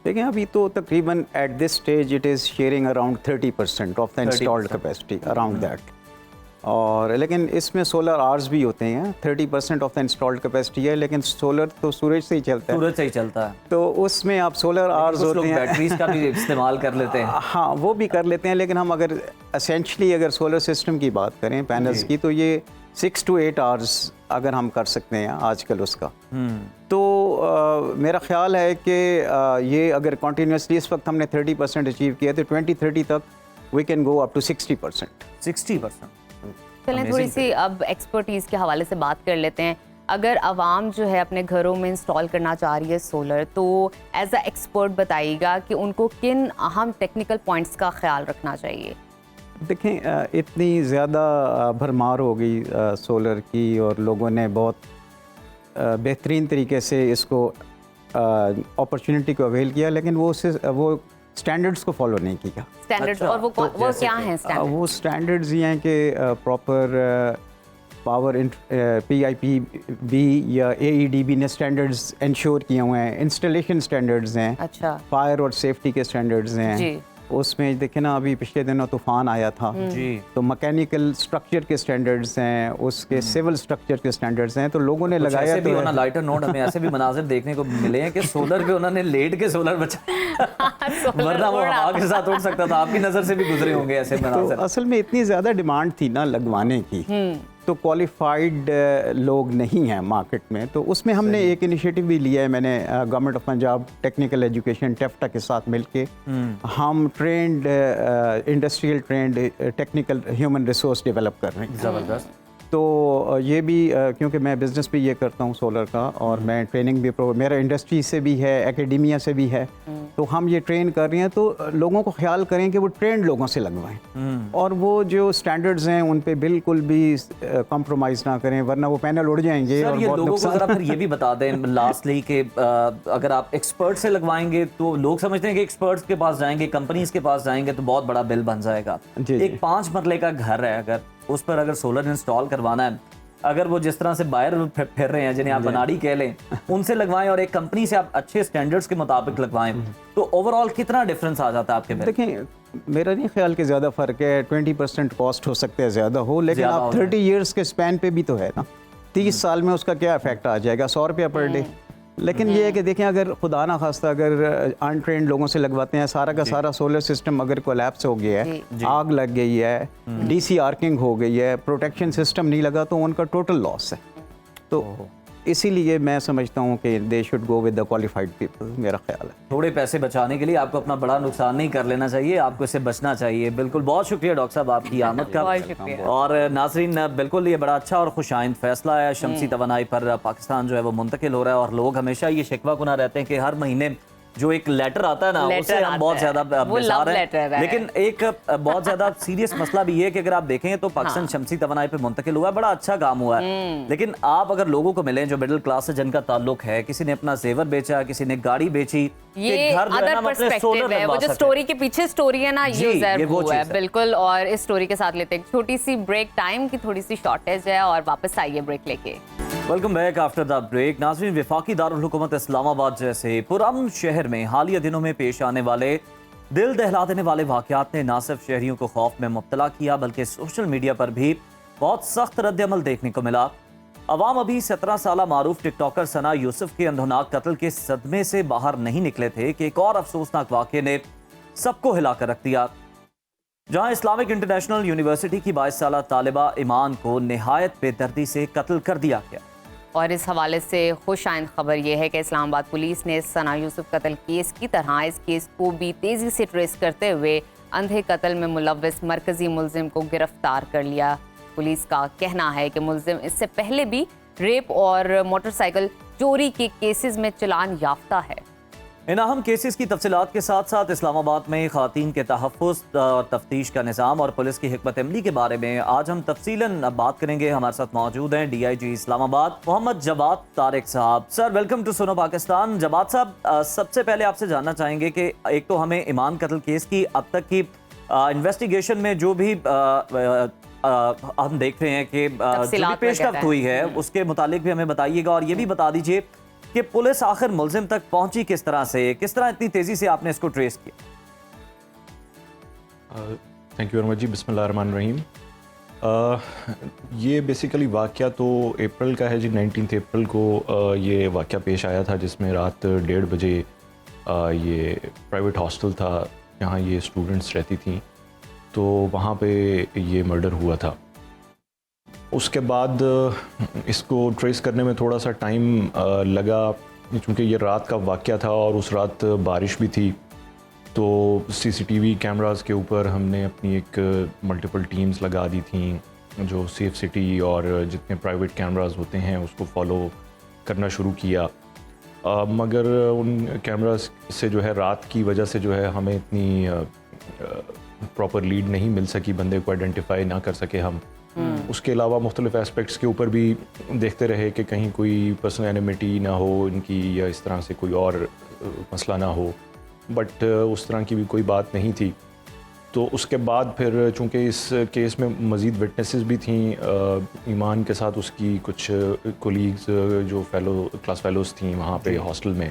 देखें, अभी तो तकरीबन at this stage it is sharing around 30% of the installed capacity, around that. और लेकिन इसमें सोलर आवर्स भी होते हैं, 30% ऑफ द इंस्टॉल्ड कैपेसिटी है, लेकिन सोलर तो सूरज से ही चलता है। सूरज से ही चलता है, तो उसमें आप सोलर आवर्स होते हैं, बैटरीज का भी इस्तेमाल कर लेते हैं। हाँ, वो भी कर लेते हैं, लेकिन हम अगर एसेंशली अगर सोलर सिस्टम की बात करें पैनल्स की, तो ये 6 to 8 आवर्स अगर हम कर सकते हैं आजकल उसका, तो मेरा ख्याल है कि ये अगर कॉन्टीन्यूसली इस वक्त हमने 30% अचीव किया तो 2030 तक we can go up to 60%। 60%। चलें थोड़ी सी अब एक्सपर्टीज़ के हवाले से बात कर लेते हैं। अगर आवाम जो है अपने घरों में इंस्टॉल करना चाह रही है सोलर, तो एज अ एक्सपर्ट बताइएगा कि उनको किन अहम टेक्निकल पॉइंट्स का ख्याल रखना चाहिए? देखें, इतनी ज़्यादा भरमार हो गई सोलर की, और लोगों ने बहुत बेहतरीन तरीके से इसको अपॉर्चुनिटी को अवेल किया, लेकिन वो स्टैंडर्ड्स को फॉलो नहीं किया। स्टैंडर्ड्स, और वो क्या हैं स्टैंडर्ड्स? वो स्टैंडर्ड्स ये हैं कि प्रॉपर पावर PIPB या AEDB ने स्टैंडर्ड्स इंश्योर किए हुए हैं, इंस्टॉलेशन स्टैंडर्ड्स हैं, अच्छा, फायर और सेफ्टी के स्टैंडर्ड्स हैं। उसमें देखें ना, अभी पिछले दिनों तूफान आया था जी, तो मैकेनिकल स्ट्रक्चर के स्टैंडर्ड्स हैं, उसके सिविल स्ट्रक्चर के स्टैंडर्ड्स हैं, तो लोगों ने लगाया भी होना। लाइटर नोट हमें ऐसे भी मनाजिर देखने को मिले हैं कि सोलर पे उन्होंने लेट के सोलर बचा वरना वो हवा के साथ उड़ सकता था। आपकी नज़र से भी गुजरे होंगे ऐसे मनाजिर। तो असल में इतनी ज़्यादा डिमांड थी ना लगवाने की, तो क्वालिफाइड लोग नहीं हैं मार्केट में, तो उसमें हमने एक इनिशिएटिव भी लिया है। मैंने government of Punjab technical education taffeta के साथ मिलके हम trend industrial trend technical human resource develop कर रहे हैं। ज़बरदस्त। तो ये भी क्योंकि मैं बिज़नेस भी ये करता हूँ सोलर का, और मैं ट्रेनिंग भी मेरा इंडस्ट्री से भी है, एकेडेमिया से भी है, तो हम ये ट्रेन कर रहे हैं। तो लोगों को ख्याल करें कि वो ट्रेंड लोगों से लगवाएं, और वो जो स्टैंडर्ड्स हैं उन पे बिल्कुल भी कॉम्प्रोमाइज़ ना करें, वरना वो पैनल उड़ जाएंगे। और ये लोगों को ज़रा फिर ये भी बता दें लास्टली कि अगर आप एक्सपर्ट से लगवाएंगे तो लोग समझते हैं कि एक्सपर्ट्स के पास जाएंगे, कंपनीज के पास जाएंगे तो बहुत बड़ा बिल बन जाएगा। एक 5 मरले का घर है, अगर उस पर अगर सोलर इंस्टॉल करवाना है, अगर वो जिस तरह से बायर फिर रहे हैं जिन्हें आप बनाड़ी कह लें, उनसे लगवाएं और एक कंपनी से आप अच्छे स्टैंडर्ड्स के मुताबिक लगवाएं, तो ओवरऑल कितना डिफरेंस आ जाता है आपके में? देखें, मेरा नहीं ख्याल कि ज़्यादा फ़र्क है। 20% कॉस्ट हो सकता है ज़्यादा हो, लेकिन आप 30 ईयर्स के स्पैन पे भी तो है ना, 30 साल में उसका क्या इफेक्ट आ जाएगा? 100 रुपया पर डे। लेकिन ये है कि देखें, अगर खुदा ना खास्ता अगर अनट्रेंड लोगों से लगवाते हैं, सारा का सारा सोलर सिस्टम अगर कोलैप्स हो गया है, आग लग गई है, DC आर्किंग हो गई है, प्रोटेक्शन सिस्टम नहीं लगा, तो उनका टोटल लॉस है। तो इसीलिए मैं समझता हूँ कि they should go with the qualified people, मेरा ख्याल है। थोड़े पैसे बचाने के लिए आपको अपना बड़ा नुकसान नहीं कर लेना चाहिए, आपको इससे बचना चाहिए। बिल्कुल, बहुत शुक्रिया डॉक्टर साहब आपकी आमद का। और नाजरीन, बिल्कुल ये बड़ा अच्छा और खुशाइंद फैसला है। शमसी तवानाई पर पाकिस्तान जो है वो मुंतकिल हो रहा है, और लोग हमेशा ये शिकवा गुना रहते हैं कि हर महीने जो एक लेटर आता है ना, लेटर उससे हम आता बहुत है। ज्यादा वो बेजार love हैं। letter है। लेकिन एक बहुत ज्यादा सीरियस मसला भी है कि अगर आप देखें तो पाकिस्तान शमसी तवानाई पे मुंतकिल हुआ है, बड़ा अच्छा काम हुआ है। लेकिन आप अगर लोगों को मिलें जो मिडिल क्लास से जिनका ताल्लुक है, किसी ने अपना जेवर बेचा, किसी ने गाड़ी बेची, ये कि घर जो है ना अदर हम अपने सोलर पर्सपेक्टिव है, वो लगवा जो सकते हैं। स्टोरी के पीछे स्टोरी है ना, जी, ये ये वो वो है चीज़ है। बिल्कुल। और इस स्टोरी के साथ लेते हैं एक छोटी सी ब्रेक, टाइम की थोड़ी सी शॉर्टेज है और वापस आइए ब्रेक लेके। Welcome back after the break. नाज़रीन, वफाकी दारुल हुकूमत इस्लामाबाद जैसे पुरअमन शहर में हालिया दिनों में पेश आने वाले दिल दहला देने वाले वाक़यात ने न सिर्फ शहरियों को खौफ में मुब्तला किया, बल्कि सोशल मीडिया पर भी बहुत सख्त रद्द-ए-अमल देखने को मिला। अवाम अभी 17 साला मारूफ टिकटॉकर सना यूसुफ के अंधोनाक कत्ल के सदमे से बाहर नहीं निकले थे कि एक और अफसोसनाक वाक़े ने सबको हिलाकर रख दिया, जहां इस्लामिक इंटरनेशनल यूनिवर्सिटी की 22 साला तालिबा ईमान को निहायत बेदर्दी से कत्ल कर दिया गया। और इस हवाले से खुश आइंद खबर यह है कि इस्लामाबाद पुलिस ने सना यूसुफ कत्ल केस की तरह इस केस को भी तेज़ी से ट्रेस करते हुए अंधे कत्ल में मुलव्वस मरकजी मुलजिम को गिरफ्तार कर लिया। पुलिस का कहना है कि मुलजिम इससे पहले भी रेप और मोटरसाइकिल चोरी के केसेस में चालान याफ्ता है। इन अहम केसेस की तफसीलात के साथ साथ इस्लामाबाद में ख़वातीन के तहफ़्फ़ुज़ और तफ्तीश का निज़ाम और पुलिस की हिकमत अमली के बारे में आज हम तफसीलन बात करेंगे। हमारे साथ मौजूद हैं DIG इस्लामाबाद मोहम्मद जवाद तारिक साहब। Sir, welcome to Suno Pakistan. Jawad साहब, सबसे पहले आपसे जानना चाहेंगे कि एक तो हमें ईमान कत्ल केस की अब तक की इन्वेस्टिगेशन में जो भी हम देख रहे हैं कि जो भी पेशरफ्त हुई है उसके मुतालिक भी हमें बताइएगा, और ये भी बता दीजिए कि पुलिस आखिर मुलजिम तक पहुंची किस तरह से, किस तरह इतनी तेजी से आपने इसको ट्रेस किया? थैंक यू वेरी मच जी। बिस्मिल्लाहिर्रहमानिर्रहीम। ये बेसिकली वाक़या तो अप्रैल का है जी। 19 अप्रैल को ये वाक़या पेश आया था, जिसमें रात 1:30 बजे ये प्राइवेट हॉस्टल था जहाँ ये स्टूडेंट्स रहती थी, तो वहाँ पे ये मर्डर हुआ था। उसके बाद इसको ट्रेस करने में थोड़ा सा टाइम लगा, क्योंकि ये रात का वाक़या था और उस रात बारिश भी थी। तो CCTV कैमरास के ऊपर हमने अपनी एक मल्टीपल टीम्स लगा दी थी, जो सेफ सिटी और जितने प्राइवेट कैमरास होते हैं उसको फॉलो करना शुरू किया। मगर उन कैमरास से जो है रात की वजह से जो है हमें इतनी प्रॉपर लीड नहीं मिल सकी, बंदे को आइडेंटिफाई ना कर सके हम। उसके अलावा मुख्तलिफ एस्पेक्ट्स के ऊपर भी देखते रहे कि कहीं कोई पर्सनल एनिमिटी ना हो इनकी, या इस तरह से कोई और मसला ना हो, बट उस तरह की भी कोई बात नहीं थी। तो उसके बाद फिर चूँकि इस केस में मज़ीद विटनेसेस भी थी, ईमान के साथ उसकी कुछ कोलीग्स जो क्लास फेलोज़ थी वहाँ पे हॉस्टल में,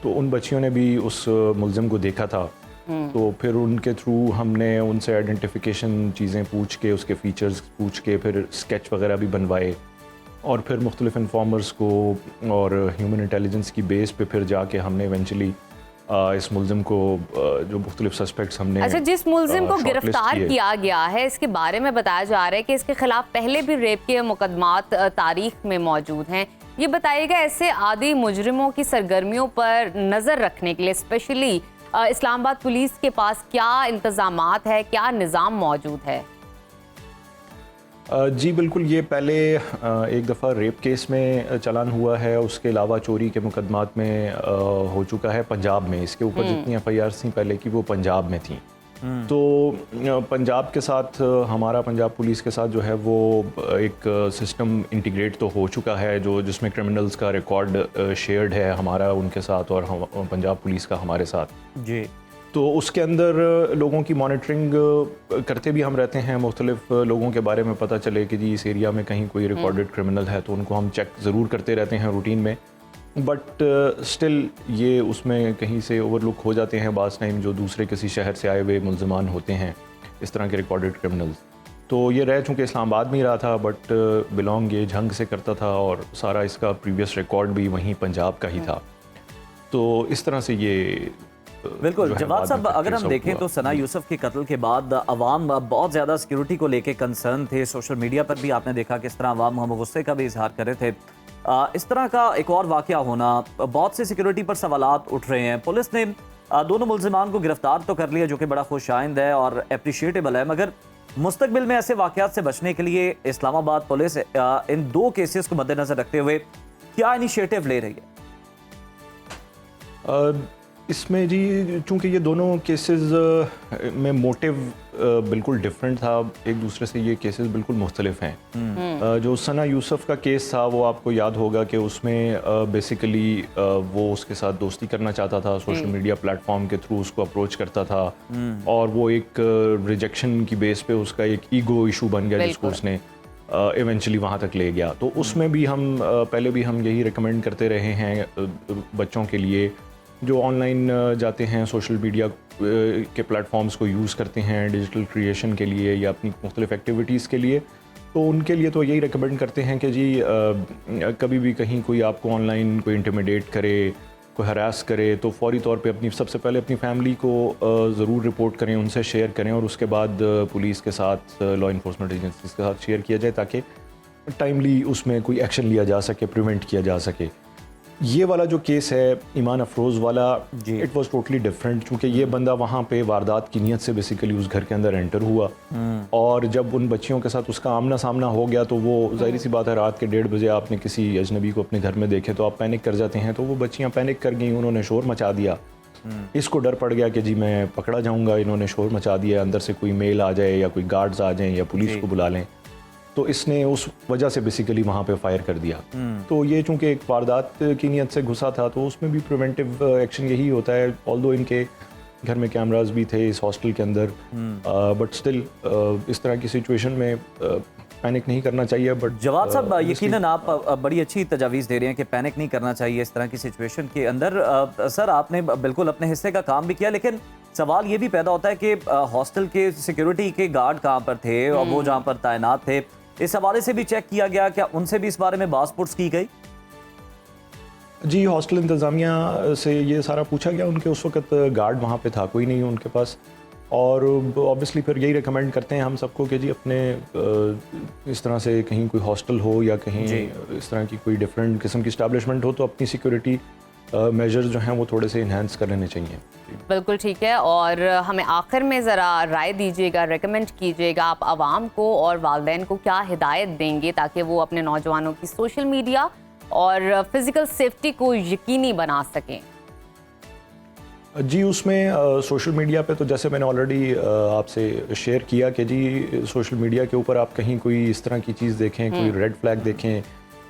तो उन बच्चियों ने भी उस मुलजिम को देखा था। तो फिर उनके थ्रू हमने उनसे आइडेंटिफिकेशन चीज़ें पूछ के, उसके फ़ीचर्स पूछ के, फिर स्केच वगैरह भी बनवाए, और फिर मुख्तलिफ इन्फॉर्मर्स को और ह्यूमन इंटेलिजेंस की बेस पे फिर जाके हमने इवेंचुअली इस मुलजिम को जो मुख्तलिफ सस्पेक्ट्स हमने अच्छा, जिस मुलजिम को शॉर्टलिस्ट गिरफ्तार किए। किया गया है, इसके बारे में बताया जा रहा है कि इसके खिलाफ पहले भी रेप के मुकदमात तारीख में मौजूद हैं। ये बताइएगा, ऐसे आदि मुजरिमों की सरगर्मियों पर नज़र रखने के लिए स्पेशली इस्लामाबाद पुलिस के पास क्या इंतजामात है, क्या निज़ाम मौजूद है? जी बिल्कुल, ये पहले एक दफ़ा रेप केस में चालान हुआ है, उसके अलावा चोरी के मुकदमात में हो चुका है पंजाब में। इसके ऊपर जितनी FIRs थी पहले की वो पंजाब में थी। तो पंजाब के साथ हमारा पंजाब पुलिस के साथ जो है वो एक सिस्टम इंटीग्रेट तो हो चुका है, जो जिसमें क्रिमिनल्स का रिकॉर्ड शेयर्ड है हमारा उनके साथ और पंजाब पुलिस का हमारे साथ जी। तो उसके अंदर लोगों की मॉनिटरिंग करते भी हम रहते हैं। मुख्तलिफ लोगों के बारे में पता चले कि जी इस एरिया में कहीं कोई रिकॉर्डेड क्रिमिनल है, तो उनको हम चेक ज़रूर करते रहते हैं रूटीन में। बट स्टिल ये उसमें कहीं से ओवरलुक हो जाते हैं बाज़ टाइम, जो दूसरे किसी शहर से आए हुए मुलजमान होते हैं इस तरह के रिकॉर्डेड क्रिमिनल्स। तो ये रह चूँकि इस्लामाबाद में ही रहा था, बट बिलोंग ये झंग से करता था और सारा इसका प्रीवियस रिकॉर्ड भी वहीं पंजाब का ही था। तो इस तरह से ये बिल्कुल। जवाद साहब, अगर हम देखें तो सना यूसुफ के कत्ल के बाद अवाम बहुत ज़्यादा सिक्योरिटी को लेके कंसर्न थे। सोशल मीडिया पर भी आपने देखा किस तरह अवाम हम गुस्से का भी इजहार कर रहे थे। इस तरह का एक और वाक़या होना, बहुत से सिक्योरिटी पर सवालात उठ रहे हैं। पुलिस ने दोनों मुलजिमान को गिरफ्तार तो कर लिया, जो कि बड़ा खुशाइंद है और अप्रिशिएटेबल है, मगर मुस्तकबिल में ऐसे वाक़यात से बचने के लिए इस्लामाबाद पुलिस इन दो केसेस को मद्देनजर रखते हुए क्या इनिशिएटिव ले रही है? इसमें जी चूँकि ये दोनों केसेस में मोटिव बिल्कुल डिफरेंट था एक दूसरे से, ये केसेस बिल्कुल मुख्तलिफ हैं। जो सना यूसुफ का केस था वो आपको याद होगा कि उसमें बेसिकली वो उसके साथ दोस्ती करना चाहता था, सोशल मीडिया प्लेटफॉर्म के थ्रू उसको अप्रोच करता था और वो एक रिजेक्शन की बेस पे उसका एक ईगो इशू बन गया जिसको उसने इवेंचुअली वहाँ तक ले गया। तो उसमें भी हम पहले भी हम यही रिकमेंड करते रहे हैं बच्चों के लिए जो ऑनलाइन जाते हैं, सोशल मीडिया के प्लेटफॉर्म्स को यूज़ करते हैं डिजिटल क्रिएशन के लिए या अपनी मुख्तलिफ एक्टिविटीज़ के लिए, तो उनके लिए तो यही रिकमेंड करते हैं कि जी कभी भी कहीं कोई आपको ऑनलाइन कोई इंटिमिडेट करे, कोई हरास करे, तो फौरी तौर पे सबसे पहले अपनी फैमिली को ज़रूर रिपोर्ट करें, उनसे शेयर करें और उसके बाद पुलिस के साथ, लॉ इन्फोर्समेंट एजेंसीज के साथ शेयर किया जाए ताकि टाइमली उसमें कोई एक्शन लिया जा सके, प्रिवेंट किया जा सके। ये वाला जो केस है ईमान अफरोज़ वाला, इट वाज टोटली डिफरेंट, क्योंकि ये बंदा वहाँ पे वारदात की नीयत से बेसिकली उस घर के अंदर एंटर हुआ और जब उन बच्चियों के साथ उसका आमना सामना हो गया तो वो जाहिर सी बात है रात के 1:30 बजे आपने किसी अजनबी को अपने घर में देखे तो आप पैनिक कर जाते हैं। तो वो बच्चियाँ पैनिक कर गई, उन्होंने शोर मचा दिया। इसको डर पड़ गया कि जी मैं पकड़ा जाऊँगा, इन्होंने शोर मचा दिया, अंदर से कोई मेल आ जाए या कोई गार्ड्स आ जाएँ या पुलिस को बुला लें, तो इसने उस वजह से बेसिकली वहाँ पे फायर कर दिया। तो ये चूँकि एक वारदात की नीयत से घुसा था तो उसमें भी प्रिवेंटिव एक्शन यही होता है, ऑल्दो इनके घर में कैमरास भी थे इस हॉस्टल के अंदर, बट स्टिल इस तरह की सिचुएशन में पैनिक नहीं करना चाहिए। बट जवाद साहब यकीनन आप बड़ी अच्छी तजावीज़ दे रहे हैं कि पैनिक नहीं करना चाहिए इस तरह की सिचुएशन के अंदर। सर आपने बिल्कुल अपने हिस्से का काम भी किया, लेकिन सवाल ये भी पैदा होता है कि हॉस्टल के सिक्योरिटी के गार्ड कहाँ पर थे और वो जहाँ पर तैनात थे, इस हवाले से भी चेक किया गया, क्या उनसे भी इस बारे में बात की गई? जी हॉस्टल इंतज़ामिया से ये सारा पूछा गया, उनके उस वक्त गार्ड वहाँ पे था कोई नहीं उनके पास, और ऑब्वियसली फिर यही रिकमेंड करते हैं हम सबको कि जी अपने इस तरह से कहीं कोई हॉस्टल हो या कहीं इस तरह की कोई डिफरेंट किस्म की इस्टेब्लिशमेंट हो तो अपनी सिक्योरिटी मेजर्स जो हैं वो थोड़े से इन्हांस कर लेने चाहिए। बिल्कुल ठीक है, और हमें आखिर में ज़रा राय दीजिएगा, रेकमेंड कीजिएगा, आप आवाम को और वालिदैन को क्या हिदायत देंगे ताकि वो अपने नौजवानों की सोशल मीडिया और फिज़िकल सेफ्टी को यकीनी बना सकें? जी उसमें सोशल मीडिया पे तो जैसे मैंने ऑलरेडी आपसे शेयर किया कि जी सोशल मीडिया के ऊपर आप कहीं कोई इस तरह की चीज़ देखें, कोई रेड फ्लैग देखें,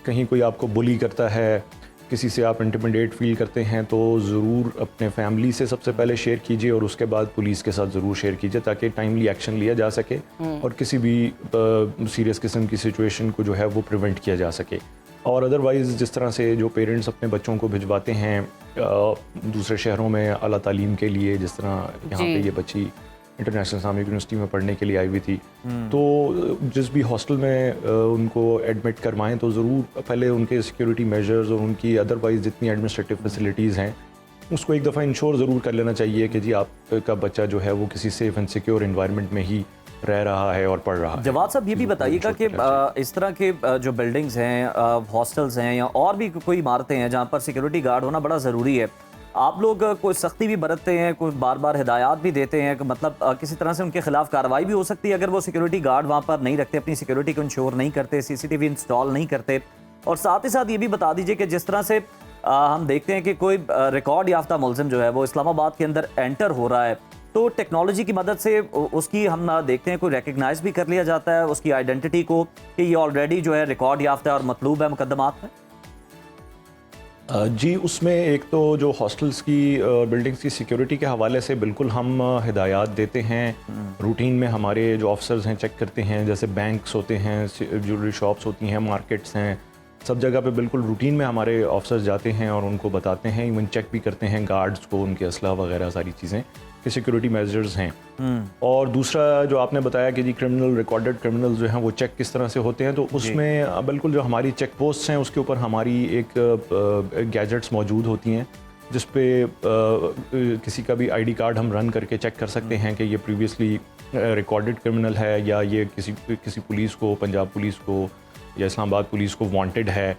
कहीं कोई आपको बुली करता है, किसी से आप इंटिमिडेट फील करते हैं, तो ज़रूर अपने फैमिली से सबसे पहले शेयर कीजिए और उसके बाद पुलिस के साथ ज़रूर शेयर कीजिए ताकि टाइमली एक्शन लिया जा सके और किसी भी सीरियस किस्म की सिचुएशन को जो है वो प्रिवेंट किया जा सके। और अदरवाइज़ जिस तरह से जो पेरेंट्स अपने बच्चों को भिजवाते हैं दूसरे शहरों में आला तालीम के लिए, जिस तरह यहाँ पे ये बच्ची इंटरनेशनल इस्लामिक यूनिवर्सिटी में पढ़ने के लिए आई हुई थी, तो जिस भी हॉस्टल में उनको एडमिट करवाएं तो ज़रूर पहले उनके सिक्योरिटी मेजर्स और उनकी अदरवाइज़ जितनी एडमिनिस्ट्रेटिव फैसिलिटीज़ हैं उसको एक दफ़ा इंश्योर ज़रूर कर लेना चाहिए कि जी आपका बच्चा जो है वो किसी सेफ़ एंड सिक्योर इन्वायरमेंट में ही रह रहा है और पढ़ रहा है। जवाद साहब ये भी बताइएगा कि इस तरह के जो बिल्डिंग्स हैं, हॉस्टल्स हैं या और भी कोई इमारतें हैं जहाँ पर सिक्योरिटी गार्ड होना बड़ा ज़रूरी है, आप लोग कोई सख्ती भी बरतते हैं, कोई बार बार हिदायत भी देते हैं कि मतलब किसी तरह से उनके खिलाफ कार्रवाई भी हो सकती है अगर वो सिक्योरिटी गार्ड वहाँ पर नहीं रखते, अपनी सिक्योरिटी को इंश्योर नहीं करते, सीसीटीवी इंस्टॉल नहीं करते? और साथ ही साथ ये भी बता दीजिए कि जिस तरह से हम देखते हैं कि कोई रिकॉर्ड याफ्ता मुलजिम जो है वो इस्लामाबाद के अंदर एंटर हो रहा है, तो टेक्नोलॉजी की मदद से उसकी हम देखते हैं कोई रिकग्नाइज भी कर लिया जाता है उसकी आइडेंटिटी को कि ये ऑलरेडी जो है रिकॉर्ड याफ्ता है और मतलूब है मुकदमात में? जी उसमें एक तो जो हॉस्टल्स की बिल्डिंग्स की सिक्योरिटी के हवाले से बिल्कुल हम हिदायत देते हैं, रूटीन में हमारे जो ऑफिसर्स हैं चेक करते हैं, जैसे बैंक्स होते हैं, ज्वेलरी शॉप्स होती हैं, मार्केट्स हैं, सब जगह पे बिल्कुल रूटीन में हमारे ऑफिसर्स जाते हैं और उनको बताते हैं, इवन चेक भी करते हैं गार्ड्स को, उनके असला वगैरह सारी चीज़ें कि सिक्योरिटी मेजर्स हैं। और दूसरा जो आपने बताया कि जी क्रिमिनल रिकॉर्डेड क्रिमिनल जो हैं वो चेक किस तरह से होते हैं, तो उसमें बिल्कुल जो हमारी चेक पोस्ट हैं उसके ऊपर हमारी एक गैजेट्स मौजूद होती हैं जिस पे किसी का भी आईडी कार्ड हम रन करके चेक कर सकते हैं कि ये प्रीवियसली रिकॉर्डेड क्रिमिनल है या ये किसी पुलिस को, पंजाब पुलिस को या इस्लामाबाद पुलिस को वांटेड है,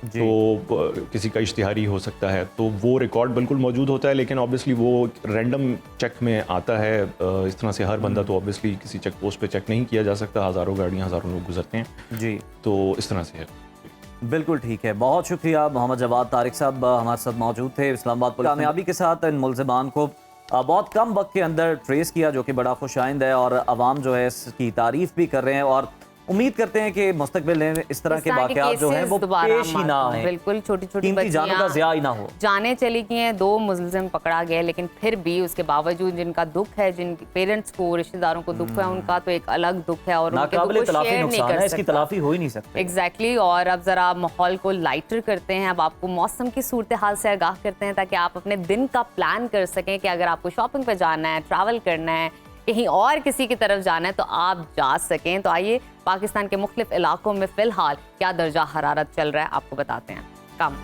तो किसी का इश्तिहारी हो सकता है, तो वो रिकॉर्ड बिल्कुल मौजूद होता है। लेकिन ऑब्वियसली वो रैंडम चेक में आता है, इस तरह से हर बंदा तो ऑब्वियसली किसी चेक पोस्ट पे चेक नहीं किया जा सकता, हज़ारों गाड़ियाँ हज़ारों लोग गुजरते हैं जी, तो इस तरह से है। बिल्कुल ठीक है, बहुत शुक्रिया मोहम्मद जवाद तारिक साहब हमारे साथ मौजूद थे। इस्लामाबाद पुलिस कामयाबी के साथ इन मुल्ज़िमान को बहुत कम वक्त के अंदर ट्रेस किया, जो कि बड़ा खुशाइंद है और अवाम जो है इसकी तारीफ भी कर रहे हैं और उम्मीद करते हैं कि मुस्तकबिल में इस तरह के वाक़यात जो हैं वो पेश ही ना आए, बिल्कुल छोटी छोटी जानों का ज़िया ही ना हो। जाने चली गई हैं, 2 मुल्ज़िम पकड़ा गए, लेकिन फिर भी उसके बावजूद जिनका दुख है, जिन पेरेंट्स को, रिश्तेदारों को दुख है, उनका तो एक अलग दुख है और उनके दुख को शेयर नहीं कर सकते। इसकी तलाफी हो ही नहीं सकती। एग्जैक्टली। और अब जरा माहौल को लाइटर करते हैं, अब आपको मौसम की सूरत हाल से आगाह करते हैं ताकि आप अपने दिन का प्लान कर सकें कि अगर आपको शॉपिंग पे जाना है, ट्रैवल करना है, कहीं और किसी की तरफ जाना है तो आप जा सकें। तो आइए पाकिस्तान के मुख्तलिफ इलाकों में फ़िलहाल क्या दर्जा हरारत चल रहा है आपको बताते हैं। कम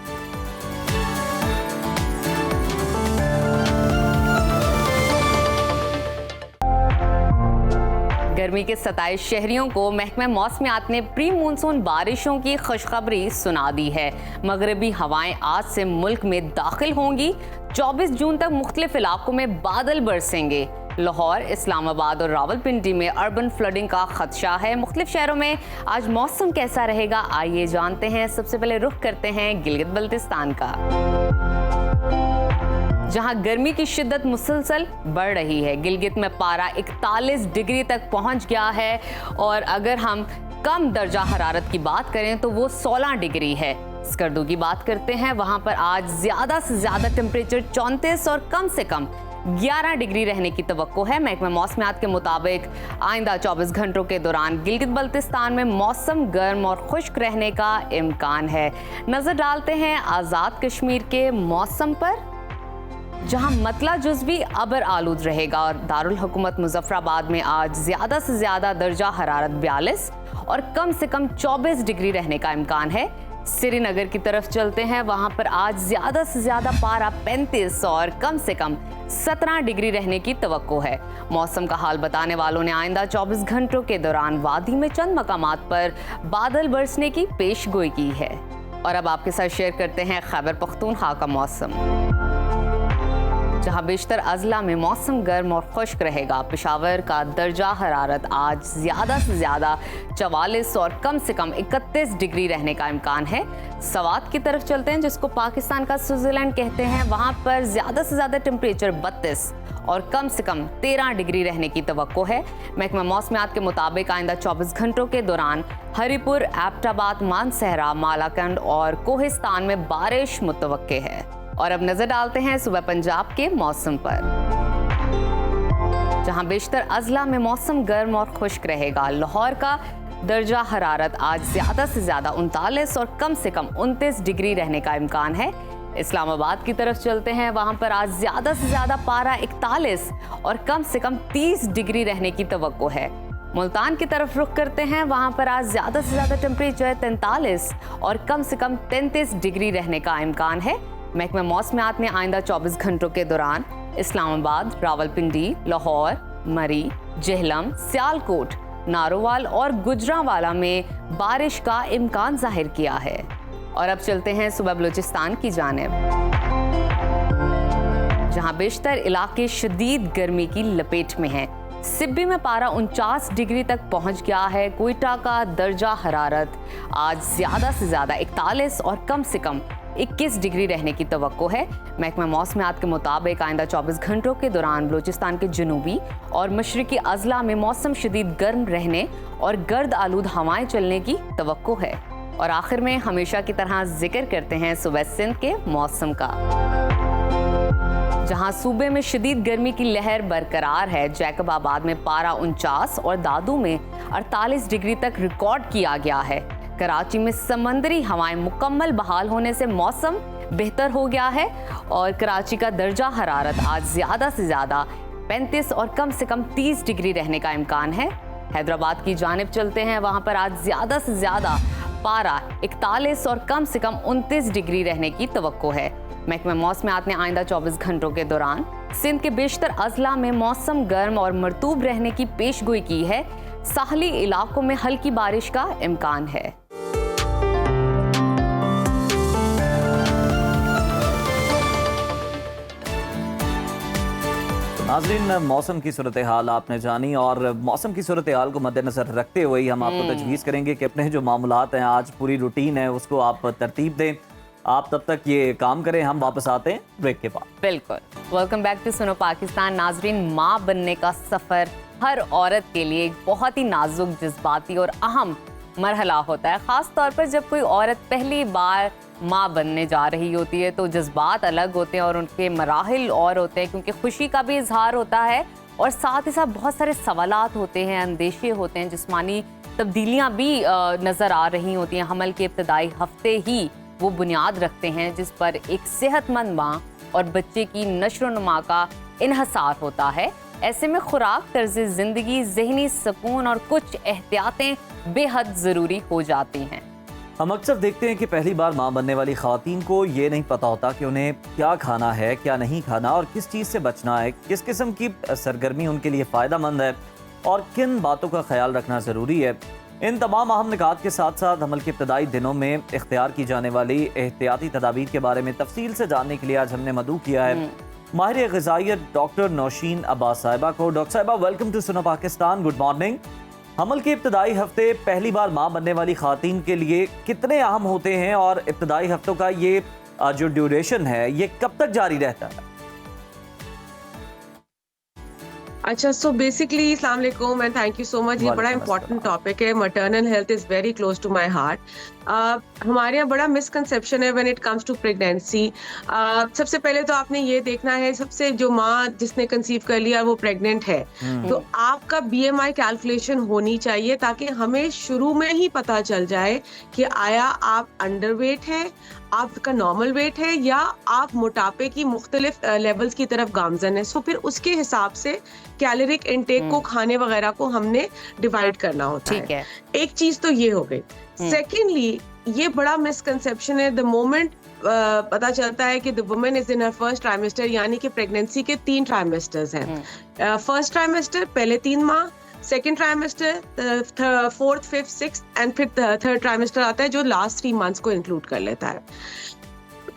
गर्मी के 27 शहरियों को महकमा मौसमियात ने प्री मानसून बारिशों की खुशखबरी सुना दी है। मगरबी हवाएं आज से मुल्क में दाखिल होंगी। 24 जून तक मुख्तलिफ इलाकों में बादल बरसेंगे। लाहौर, इस्लामाबाद और रावलपिंडी में अर्बन फ्लडिंग का खदशा है। मुख्तलिफ शहरों में आज मौसम कैसा रहेगा आइए जानते हैं। सबसे पहले रुख करते हैं गिलगित बल्तिस्तान का, जहां गर्मी की शिद्दत मुसलसल बढ़ रही है। गिलगित में पारा 41 डिग्री तक पहुंच गया है और अगर हम कम दर्जा हरारत की बात करें तो वो 16 डिग्री है। स्कर्दू की बात करते हैं, वहां पर आज ज्यादा से ज्यादा टेम्परेचर 34 और कम से कम 11 डिग्री रहने की तवक्को है। महकमा मौसमियात के मुताबिक आइंदा 24 घंटों के दौरान गिलगित बल्तिस्तान में मौसम गर्म और खुश्क रहने का इम्कान है। नजर डालते हैं आज़ाद कश्मीर के मौसम पर, जहां मतला जुज़वी अबर आलूद रहेगा और दारुल हुकूमत मुजफ्फराबाद में आज ज्यादा से ज्यादा दर्जा हरारत 42 और कम से कम 24 डिग्री रहने का इम्कान है। श्रीनगर की तरफ चलते हैं, वहां पर आज ज्यादा से ज्यादा पारा 35 और कम से कम 17 डिग्री रहने की तवक्को है। मौसम का हाल बताने वालों ने आइंदा 24 घंटों के दौरान वादी में चंद मकामात पर बादल बरसने की पेशगोई की है। और अब आपके साथ शेयर करते हैं खैबर पख्तूनख्वा का मौसम, जहां बेशतर अजला में मौसम गर्म और खुश्क रहेगा। पेशावर का दर्जा हरारत आज ज़्यादा से ज़्यादा 44 और कम से कम 31 डिग्री रहने का इम्कान है। सवात की तरफ चलते हैं, जिसको पाकिस्तान का स्विट्ज़रलैंड कहते हैं। वहां पर ज़्यादा से ज़्यादा टेम्परेचर 32 और कम से कम 13 डिग्री रहने की तवक्को है। महकमा मौसमियात के मुताबिक आइंदा 24 घंटों के दौरान हरीपुर, एबटाबाद, मानसहरा, मालाकंड और कोहिस्तान में बारिश मुतवक्के है। और अब नजर डालते हैं सुबह पंजाब के मौसम पर, जहां बेशतर अजला में मौसम गर्म और खुश्क रहेगा। लाहौर का दर्जा हरारत आज ज्यादा से ज्यादा 39 और कम से कम 29 डिग्री रहने का इम्कान है। इस्लामाबाद की तरफ चलते हैं, वहां पर आज ज्यादा से ज्यादा पारा 41 और कम से कम 30 डिग्री रहने की तवक्को है। मुल्तान की तरफ रुख करते हैं, वहां पर आज ज्यादा से ज्यादा टेम्परेचर 43 और कम से कम 33 डिग्री रहने का इम्कान है। महकमा मौसमियात ने आइंदा 24 घंटों के दौरान इस्लामाबाद, रावलपिंडी, लाहौर, मरी, जेहलम, सियालकोट, नारोवाल और गुजरांवाला में बारिश का इम्कान जाहिर किया है। और अब चलते हैं सुबह बलूचिस्तान की जानिब, जहां बेशतर इलाके शदीद गर्मी की लपेट में हैं। सिब्बी में पारा 49 डिग्री तक पहुंच गया है। कोयटा का दर्जा हरारत आज ज्यादा से ज्यादा 41 और कम से कम 21 डिग्री रहने की तवक्को है। महकमा मौसमियात के मुताबिक आइंदा 24 घंटों के दौरान बलूचिस्तान के जनूबी और मशरकी अजला में मौसम शदीद गर्म रहने और गर्द आलूद हवाएं चलने की तवक्को है। और आखिर में हमेशा की तरह जिक्र करते हैं सुबह सिंध के मौसम का, जहां सूबे में शदीद गर्मी की लहर बरकरार है। जैकबाबाद में पारा 49 और दादू में 48 डिग्री तक रिकॉर्ड किया गया है। कराची में समंदरी हवाएं मुकम्मल बहाल होने से मौसम बेहतर हो गया है और कराची का दर्जा हरारत आज ज्यादा से ज्यादा 35 और कम से कम 30 डिग्री रहने का इम्कान है। हैदराबाद की जानिब चलते हैं, वहां पर आज ज्यादा से ज्यादा पारा 41 और कम से कम 29 डिग्री रहने की तवक्को है। महकमा मौसमियात ने आइंदा 24 घंटों के दौरान सिंध के बेशतर अजला में मौसम गर्म और मरतूब रहने की पेशगोई की है। साहली इलाकों में हल्की बारिश का इम्कान है। नाज़रीन, मौसम की सूरत हाल आपने जानी और मौसम की सूरत हाल को मद्देनज़र रखते हुए ही हम आपको तजवीज़ करेंगे कि अपने जो मामूलात हैं, आज पूरी रूटीन है उसको आप तरतीब दें। आप तब तक ये काम करें, हम वापस आते हैं ब्रेक के बाद। बिल्कुल। Welcome back to Suno Pakistan. नाजरीन, माँ बनने का सफ़र हर औरत के लिए एक बहुत ही नाजुक, जज्बाती और अहम मरहला होता है। ख़ास तौर पर जब कोई औरत पहली बार माँ बनने जा रही होती है तो जज्बात अलग होते हैं और उनके मराहिल और होते हैं, क्योंकि खुशी का भी इजहार होता है और साथ ही साथ बहुत सारे सवालात होते हैं, अंदेशे होते हैं, जिस्मानी तब्दीलियाँ भी नज़र आ रही होती हैं। हमल के इब्तदाई हफ्ते ही वो बुनियाद रखते हैं जिस पर एक सेहतमंद माँ और बच्चे की नश्र नुमा का इन्हसार होता है। ऐसे में खुराक, तर्ज ज़िंदगी, ज़हनी सुकून और कुछ एहतियातें बेहद ज़रूरी हो जाती हैं। हम अक्सर देखते हैं कि पहली बार माँ बनने वाली ख़वातीन को ये नहीं पता होता कि उन्हें क्या खाना है, क्या नहीं खाना और किस चीज़ से बचना है, किस किस्म की सरगर्मी उनके लिए फ़ायदा मंद है और किन बातों का ख्याल रखना ज़रूरी है। इन तमाम अहम निकात के साथ साथ हमल के इब्तदाई दिनों में इख्तियार की जाने वाली एहतियाती तदाबीर के बारे में तफसील से जानने के लिए आज हमने मदऊ किया है माहिर ग़िज़ाइयत डॉक्टर नौशीन अब्बास साहिबा को। डॉक्टर साहिबा, welcome to Suno Pakistan, good morning. हमल के इब्तदाई हफ्ते पहली बार माँ बनने वाली ख़वातीन के लिए कितने अहम होते हैं और इब्तदाई हफ्तों का ये जो ड्यूरेशन है ये कब तक जारी रहता है? अच्छा, सो बेसिकली अस्सलाम वालेकुम and thank you so much. ये बड़ा इंपॉर्टेंट टॉपिक है। Maternal health is very close to my heart. हमारे यहाँ बड़ा मिसकंसेप्शन है when it comes to pregnancy. सबसे पहले तो आपने ये देखना है, सबसे जो माँ जिसने कंसीव कर लिया वो प्रेग्नेंट है तो आपका BMI कैलकुलेशन होनी चाहिए ताकि हमें शुरू में ही पता चल जाए कि आया आप अंडरवेट है, आपका नॉर्मल वेट है या आप मोटापे की मुख्तलिफ लेवल्स की तरफ गामजन है। सो फिर उसके हिसाब से कैलोरिक इनटेक को, खाने वगैरह को हमने डिवाइड करना होता है। एक चीज तो ये हो गई। सेकेंडली, ये बड़ा मिसकंसेप्शन है द मोमेंट पता चलता है कि the woman is in her first trimester, यानी कि प्रेगनेंसी के 3 ट्राइमेस्टर्स हैं। फर्स्ट ट्राइमेस्टर पहले 3 माह, second trimester 4th, 5th, 6th and फिर थर्ड ट्राइमेस्टर आता है जो लास्ट 3 मंथ्स को इंक्लूड कर लेता है।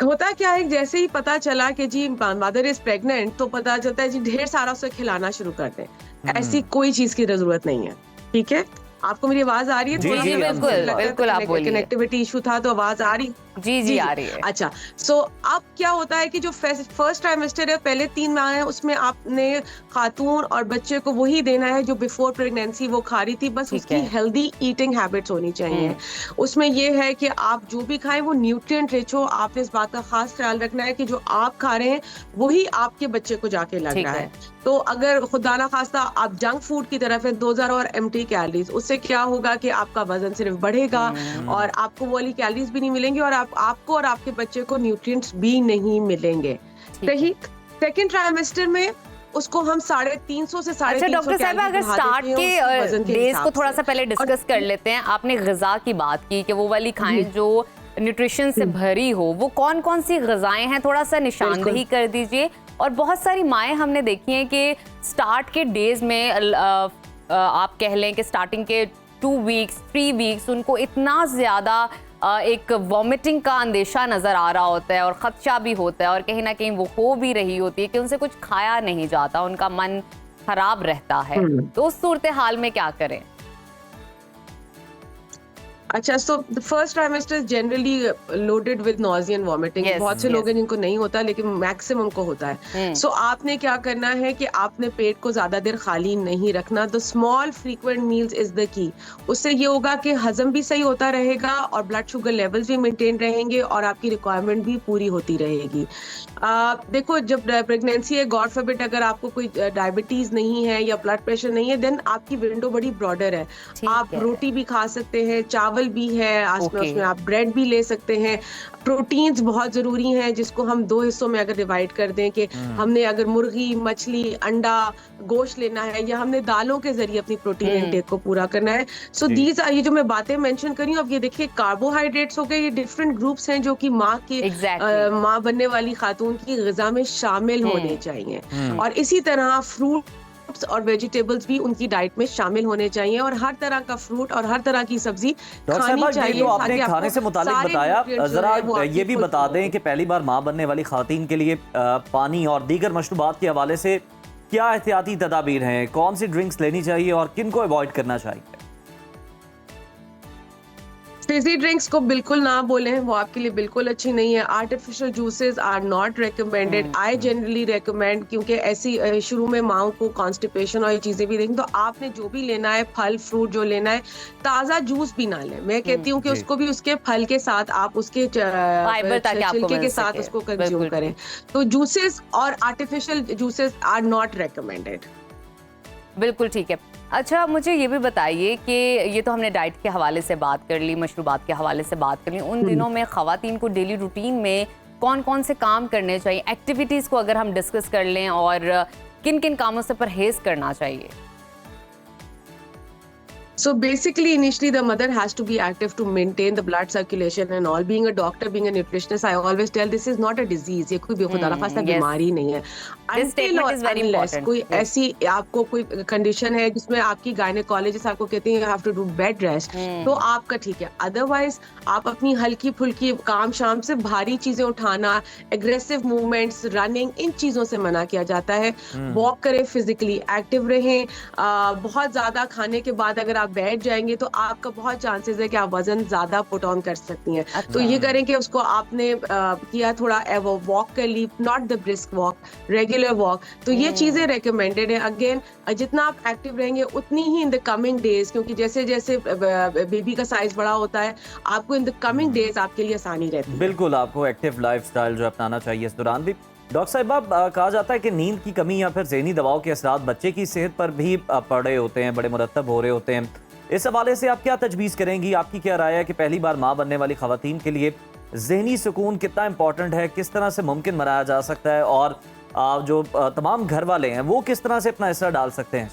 होता क्या है, जैसे ही पता चला कि जी मदर इज प्रेग्नेंट तो पता चलता है जी ढेर सारा उसे खिलाना शुरू कर दें। ऐसी कोई चीज की जरूरत नहीं है। ठीक है, आपको मेरी आवाज आ रही है? जी, थोड़ा जी, बिल्कुल, बिल्कुल, आप बोलिए। कनेक्टिविटी इशू था तो आवाज आ रही? जी आ रही है। अच्छा, सो अब क्या होता है कि जो फर्स्ट ट्राइमेस्टर है, पहले 3 माह है, उसमें आपने खातून और बच्चे को वही देना है जो बिफोर प्रेगनेंसी वो खा रही थी। बस उसकी हेल्दी ईटिंग हैबिट्स होनी चाहिए। उसमें ये है कि आप जो भी खाएं वो न्यूट्रिएंट रिच हो। आपने इस बात का खास ख्याल रखना है कि जो आप खा रहे हैं वही आपके बच्चे को जाके लग रहा है। तो अगर खुदा ना खास्ता आप जंक फूड की तरफ है, 2000 और एम्प्टी कैलोरीज, उससे क्या होगा कि आपका वजन सिर्फ बढ़ेगा और आपको वो वाली कैलोरीज भी नहीं मिलेंगी और आपको और आपके बच्चे को न्यूट्रिएंट्स भी नहीं मिलेंगे। सही। सेकंड ट्राइमेस्टर में उसको हम 350 से 350। अच्छा डॉक्टर साहब, अगर स्टार्ट के डेज को थोड़ा सा पहले डिस्कस कर लेते हैं। आपने ग़िज़ा की बात की कि वो वाली खाएं जो न्यूट्रिशन से भरी हो, वो कौन कौन सी ग़िज़ाएं हैं, थोड़ा सा निशानदेही कर दीजिए। और बहुत सारी माएँ हमने देखी हैं कि स्टार्ट के डेज में आप कह लें कि स्टार्टिंग के 2 वीक्स 3 वीक्स उनको इतना ज़्यादा एक वॉमिटिंग का अंदेशा नज़र आ रहा होता है और ख़दशा भी होता है और कहीं ना कहीं वो हो भी रही होती है कि उनसे कुछ खाया नहीं जाता, उनका मन खराब रहता है। तो उस सूरत हाल में क्या करें? अच्छा, so the first trimester generally loaded with nausea and vomiting. बहुत से लोग हैं जिनको नहीं होता लेकिन मैक्सिमम को होता है। सो आपने क्या करना है कि आपने पेट को ज्यादा देर खाली नहीं रखना। The small frequent meals is the key. उससे ये होगा कि हजम भी सही होता रहेगा और ब्लड शुगर लेवल्स भी मेंटेन रहेंगे और आपकी रिक्वायरमेंट भी पूरी होती रहेगी। देखो, जब प्रेगनेंसी है, गॉड फॉरबिड अगर आपको कोई डायबिटीज नहीं है या ब्लड प्रेशर नहीं है, देन आपकी विंडो बड़ी ब्रॉडर है। आप रोटी भी खा सकते हैं, चावल भी है उसमें आप ब्रेड भी ले सकते हैं। प्रोटीन्स बहुत जरूरी हैं जिसको हम 2 हिस्सों में अगर डिवाइड कर दें कि हमने अगर मुर्गी, मछली, अंडा, गोश्त लेना है या हमने दालों के जरिए अपनी प्रोटीन इंटेक को पूरा करना है। सो दीज ये जो मैं बातें मेंशन कर रही हूँ, अब ये देखिए कार्बोहाइड्रेट्स हो गए, ये डिफरेंट ग्रुप्स हैं जो कि माँ माँ बनने वाली खातून की ग़िज़ा में शामिल होने चाहिए। और इसी तरह फ्रूट और वेजिटेबल्स भी उनकी डाइट में शामिल होने चाहिए और हर तरह का फ्रूट और हर तरह की सब्जी खानी चाहिए। तो आपने खाने से मुतालिक बताया, जरा ये भी बता दें कि पहली बार माँ बनने वाली खातून के लिए पानी और दीगर मशरूबात के हवाले से क्या एहतियाती तदाबीर हैं, कौन सी ड्रिंक्स लेनी चाहिए और किन को अवॉइड करना चाहिए? फिजी ड्रिंक्स को बिल्कुल ना बोलें, वो आपके लिए बिल्कुल अच्छी नहीं है। Artificial juices are not recommended. I generally recommend, क्योंकि ऐसी शुरू में माओ को कॉन्स्टिपेशन और ये चीजें भी देंगे, तो आपने जो भी लेना है, फल फ्रूट जो लेना है, ताजा जूस भी ना लें। मैं कहती हूँ कि उसको भी उसके फल के साथ आप उसके फाइबर ताकि आपको छिलके मिल के साथ सके। उसको कंज्यूम बिल्कुल। करें। तो जूसेस और artificial juices are not recommended. बिल्कुल ठीक है। अच्छा, मुझे ये भी बताइए कि ये तो हमने डाइट के हवाले से बात कर ली, मशरूबात के हवाले से बात कर ली। उन दिनों में ख़वातीन को डेली रूटीन में कौन कौन से काम करने चाहिए, एक्टिविटीज़ को अगर हम डिस्कस कर लें, और किन किन कामों से परहेज़ करना चाहिए? So basically, initially the mother has to be active to maintain the blood circulation and all. Being a doctor, being a nutritionist, I always tell this is not a disease. ये कोई बेखुदा खासा yes. बीमारी नहीं है। This statement is very important. कोई Yes. ऐसी आपको कोई कंडीशन है जिसमें आपकी गायनेकोलॉजिस्ट आपको कहती है you have to do bed rest, तो आपका ठीक है। अदरवाइज आप अपनी हल्की फुल्की काम शाम से भारी चीजें उठाना, एग्रेसिव मूवमेंट्स, रनिंग, इन चीजों से मना किया जाता है। वॉक करें, फिजिकली एक्टिव रहें। बहुत ज्यादा खाने के बाद अगर आप बैठ जाएंगे तो आपका बहुत चांसेस है कि आप वजन ज्यादा पुट ऑन कर सकती हैं। तो ये करें कि उसको आपने किया, थोड़ा वॉक कर ली, not the brisk walk, regular walk. तो ये चीजें रिकमेंडेड है। अगेन, जितना आप एक्टिव रहेंगे उतनी ही इन द कमिंग डेज, क्योंकि जैसे जैसे बेबी का साइज बड़ा होता है, आपको इन द कमिंग डेज आपके लिए आसानी रहती है। बिल्कुल, आपको एक्टिव लाइफस्टाइल जो अपनाना चाहिए इस दौरान भी। डॉक्टर साहिबा, कहा जाता है कि नींद की कमी या फिर ज़हनी दबाव के असरात बच्चे की सेहत पर भी पड़ रहे होते हैं, बड़े मुरतब हो रहे होते हैं। इस हवाले से आप क्या तजवीज़ करेंगी? आपकी क्या राय है कि पहली बार माँ बनने वाली ख़वातीन के लिए ज़हनी सुकून कितना इंपॉर्टेंट है, किस तरह से मुमकिन बनाया जा सकता है, और जो तमाम घर वाले हैं वो किस तरह से अपना असर डाल सकते हैं?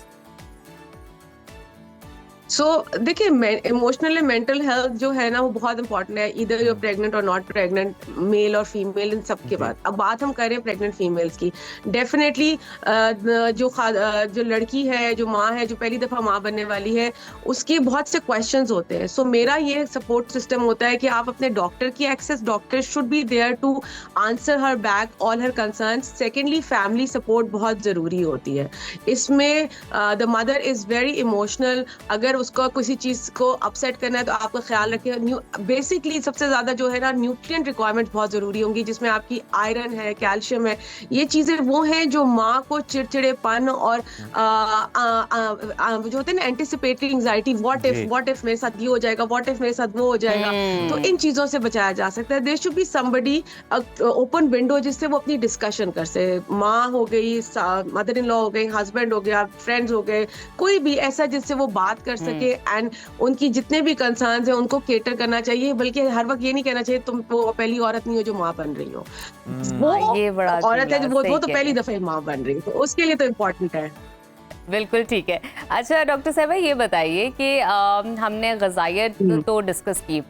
सो देखिए, इमोशनल एंड मेंटल हेल्थ जो है ना, वो बहुत इंपॉर्टेंट है। इधर यू प्रेग्नेंट और नॉट प्रेग्नेंट, मेल और फीमेल, इन सब के बाद। अब बात हम करें प्रेग्नेंट फीमेल्स की, डेफिनेटली जो लड़की है, जो माँ है, जो पहली दफ़ा माँ बनने वाली है, उसके बहुत से क्वेश्चंस होते हैं। सो मेरा ये सपोर्ट सिस्टम होता है कि आप अपने डॉक्टर की access, doctor should be there to answer her back all her concerns. Secondly, family support बहुत ज़रूरी होती है इसमें। The mother is very emotional. अगर उसको किसी चीज को अपसेट करना है तो आपका ख्याल रखें। बेसिकली सबसे ज्यादा जो है ना, न्यूट्रिएंट रिक्वायरमेंट बहुत जरूरी होंगी, जिसमें आपकी आयरन है, कैल्शियम है। ये चीजें वो हैं जो माँ को चिड़चिड़ेपन और जो होते हैं ना, एंटिसिपेटरी एंजाइटी, व्हाट इफ मेरे साथ ये हो जाएगा, व्हाट इफ मेरे साथ वो हो जाएगा, तो इन चीजों से बचाया जा सकता है। There should be somebody, open window, जिससे वो अपनी डिस्कशन कर सके। माँ हो गई, मदर इन लॉ हो गई, हस्बैंड हो गया, फ्रेंड्स हो गए, कोई भी ऐसा जिससे वो बात कर सके, एंड उनकी जितने भी कंसर्न्स हैं उनको केटर करना चाहिए। बल्कि हर वक्त ये नहीं कहना चाहिए तुम वो पहली औरत नहीं हो जो माँ बन रही हो। वो ये बड़ा औरत है, वो सही तो पहली दफा माँ बन रही है, तो उसके लिए तो इम्पोर्टेंट है। बिल्कुल ठीक है। अच्छा डॉक्टर साहब, ये बताइए कि हमने ग़िज़ाइयत तो डिस्कस की,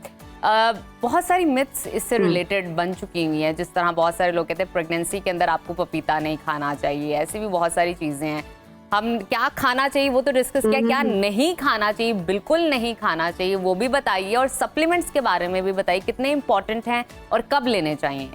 बहुत सारी मिथ्स इससे रिलेटेड बन चुकी हुई हैं। जिस तरह बहुत सारे लोग कहते हैं प्रेगनेंसी के अंदर आपको पपीता नहीं खाना चाहिए, ऐसी भी बहुत सारी चीज़ें हैं। हम क्या खाना चाहिए वो तो डिस्कस किया, क्या नहीं खाना चाहिए, बिल्कुल नहीं खाना चाहिए वो भी बताइए, और सप्लीमेंट्स के बारे में भी बताइए कितने इंपॉर्टेंट हैं और कब लेने चाहिए।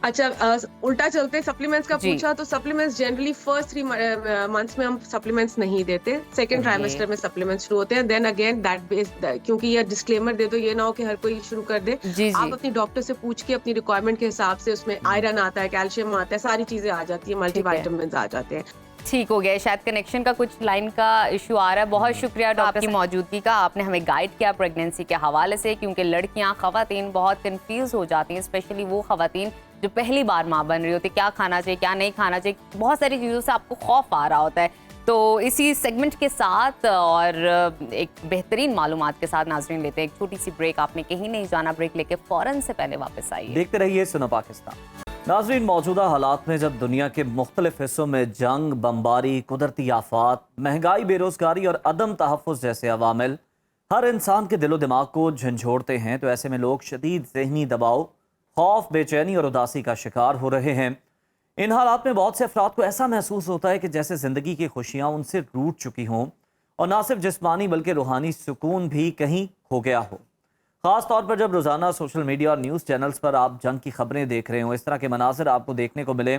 अच्छा, उल्टा चलते, सप्लीमेंट्स का पूछा तो सप्लीमेंट्स जनरली फर्स्ट 3 मंथ्स में हम सप्लीमेंट्स नहीं देते। सेकंड ट्राइमेस्टर में सप्लीमेंट्स शुरू होते हैं। देन अगेन दैट बेस, क्योंकि ये डिस्क्लेमर दे दो, ये ना हो कि हर कोई शुरू कर दे। आप अपनी डॉक्टर से पूछ के अपनी रिक्वायरमेंट के हिसाब से, उसमें आयरन आता है, कैल्शियम आता है, सारी चीजें आ जाती है, मल्टीविटामिन्स आ जाते हैं। ठीक हो गया, शायद कनेक्शन का कुछ लाइन का इशू आ रहा है। बहुत शुक्रिया डॉक्टर आपकी मौजूदगी का, आपने हमें गाइड किया प्रेगनेंसी के हवाले से, क्योंकि लड़कियां, ख़वातीन बहुत कंफ्यूज हो जाती हैं, स्पेशली वो ख़वातीन जो पहली बार माँ बन रही होती, क्या खाना चाहिए, क्या नहीं खाना चाहिए, बहुत सारी चीज़ों से आपको खौफ आ रहा होता है। तो इसी सेगमेंट के साथ और एक बेहतरीन मालूमात के साथ नाज़रीन लेते हैं एक छोटी सी ब्रेक। आपने कहीं नहीं जाना, ब्रेक लेके फ़ौरन से पहले वापस आइए, देखते रहिए सुनो पाकिस्तान। नाज़रीन, मौजूदा हालात में जब दुनिया के मुख्तलिफ हिस्सों में जंग, बमबारी, कुदरती आफात, महंगाई, बेरोजगारी और अदम तहफ़्फ़ुज़ जैसे अवामिल हर इंसान के दिलो दिमाग को झंझोड़ते हैं, तो ऐसे में लोग शदीद ज़हनी दबाव, खौफ, बेचैनी और उदासी का शिकार हो रहे हैं। इन हालात में बहुत से अफराद को ऐसा महसूस होता है कि जैसे ज़िंदगी की खुशियाँ उनसे रूठ चुकी हों, और ना सिर्फ जिस्मानी बल्कि रूहानी सुकून भी कहीं खो गया हो। ख़ास तौर पर जब रोज़ाना सोशल मीडिया और न्यूज़ चैनल्स पर आप जंग की खबरें देख रहे हो, इस तरह के मनाज़िर आपको देखने को मिले,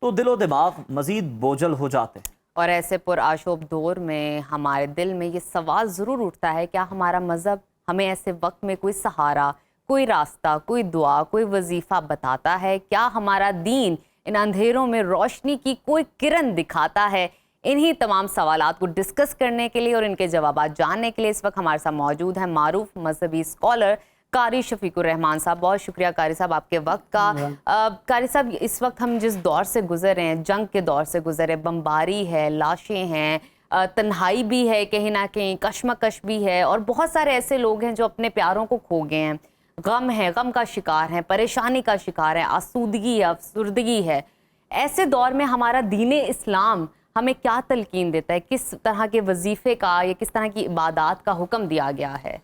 तो दिलो दिमाग मजीद बोझल हो जाते हैं। और ऐसे पुरआशोब दौर में हमारे दिल में ये सवाल ज़रूर उठता है, क्या हमारा मज़हब हमें ऐसे वक्त में कोई सहारा, कोई रास्ता, कोई दुआ, कोई वजीफ़ा बताता है? क्या हमारा दीन इन अंधेरों में रोशनी की कोई किरण दिखाता है? इन्हीं तमाम सवालात को डिस्कस करने के लिए और इनके जवाब जानने के लिए इस वक्त हमारे साथ मौजूद हैं मारूफ मजहबी स्कॉलर कारी शफीकुर रहमान साहब। बहुत शुक्रिया कारी साहब आपके वक्त का। कारी साहब, इस वक्त हम जिस दौर से गुजर रहे हैं, जंग के दौर से गुजरे, बमबारी है, लाशें हैं, तन्हाई भी है, कहीं ना कहीं कशमकश भी है, और बहुत सारे ऐसे लोग हैं जो अपने प्यारों को खो गए हैं, गम है, गम का शिकार है, परेशानी का शिकार है, आसूदगी है, अफसुर्दगी है। ऐसे दौर में हमारा दीन इस्लाम हमें क्या तलकीन देता है? किस तरह के वजीफ़े का या किस तरह की इबादत का हुक्म दिया गया है?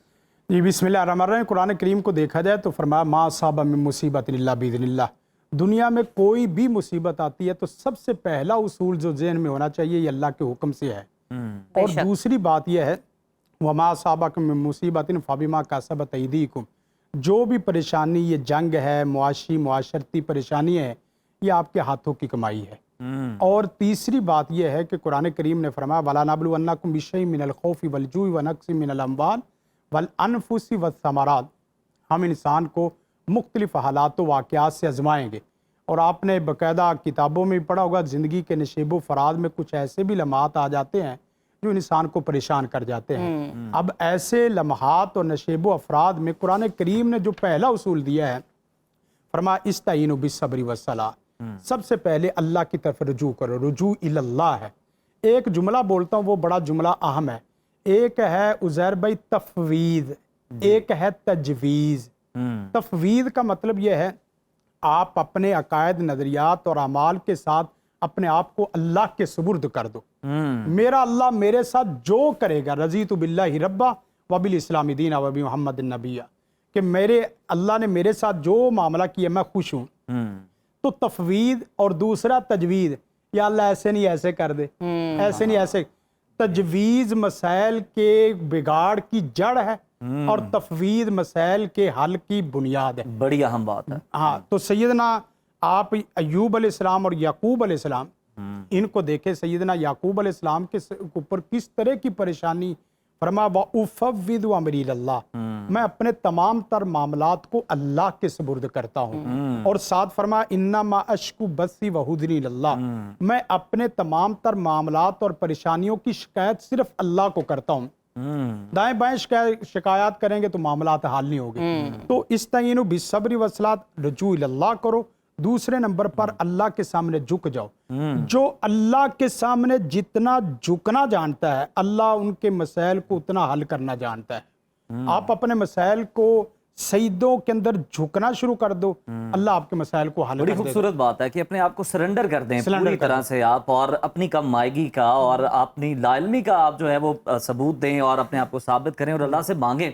जी बिस्मिल्लाहिर्रहमानिर्रहीम। कुरान करीम को देखा जाए तो फरमाया मा असाबा मिन मुसीबतिन इल्ला बिइज़्निल्लाह। दुनिया में कोई भी मुसीबत आती है तो सबसे पहला उसूल जो ज़हन में होना चाहिए ये अल्लाह के हुक्म से है। और दूसरी बात यह है वमा असाबकुम मिन मुसीबतिन फबिमा कसबत अयदीकुम। जो भी परेशानी, ये जंग है, मुआशरती परेशानी है, ये आपके हाथों की कमाई है। और तीसरी बात यह है कि कुरान करीम ने फरमाया वला नबलुवन्नकुम बिशैइन मिनल खौफि वल जूइ व नक्सिन मिनल अम्वाल वल अनफुसी वस्समरात। हम इंसान को मुख्तलिफ हालात व वाक़यात से आजमाएंगे। और आपने बाकायदा किताबों में भी पढ़ा होगा, ज़िंदगी के नशेबो फराद में कुछ ऐसे भी लम्हात आ जाते हैं जो इंसान को परेशान कर जाते हैं। अब ऐसे लम्हात और नशेबो अफराद में कुरान करीम ने जो पहला उसूल दिया है, फरमाया इस्ताईनु बिस्सब्रि वस्सलाह। सबसे पहले अल्लाह की तरफ रुजू करो, रुजू इल्लाह है। एक जुमला बोलता हूँ, वो बड़ा जुमला अहम है। एक है उज़ैर भाई तफवीज़, एक है तजवीज़। तफवीज़ का मतलब यह है आप अपने अकायद, नज़रियात और अमाल के साथ अपने आप को अल्लाह के सुपुर्द कर दो। मेरा अल्लाह मेरे साथ जो करेगा, रज़ीतु बिल्लाहि रब्बा व बिल इस्लामी दीना व बि मुहम्मदिन नबिय्या, कि मेरे अल्लाह ने मेरे साथ जो मामला किया मैं खुश हूँ। तो तफवीज़ और दूसरा तजवीज़, या अल्लाह ऐसे नहीं ऐसे कर दे, ऐसे नहीं ऐसे। तजवीज़ मसाइल के बिगाड़ की जड़ है और तफवीज़ मसाइल के हल की बुनियाद है। बड़ी अहम बात है। हाँ, तो सैयदना आप अय्यूब अलैहिस्सलाम और याकूब अलैहिस्सलाम, इनको देखे। सैयदना याकूब अलैहिस्सलाम के ऊपर किस तरह की परेशानी, फरमा व उफ़व्विदु अमरी इलल्लाह, मैं अपने तमाम तर मामलात को अल्लाह के सुपुर्द करता हूँ। और साथ फरमा इन्ना मा अश्कु बस्सी व हुज़नी इलल्लाह, मैं अपने तमाम तर मामलात और परेशानियों की शिकायत सिर्फ अल्लाह को करता हूँ। दाएं बाएं शिकायत करेंगे तो मामलात हाल नहीं होंगे। तो इस्ताईनु बिस्सब्रि वस्सलात, रुजू इल्लाह करो। दूसरे नंबर पर अल्लाह के सामने झुक जाओ। जो अल्लाह के सामने जितना झुकना जानता है, अल्लाह उनके मसाइल को उतना हल करना जानता है। आप अपने मसाइल को सईदों के अंदर झुकना शुरू कर दो, अल्लाह आपके मसाइल को हल कर देगा। बड़ी खूबसूरत बात है कि अपने आप को सरेंडर कर दें पूरी तरह से आप, और अपनी कमाईगी का और अपनी लाइल्मी का आप जो है वो सबूत दें और अपने आप को साबित करें और अल्लाह से मांगें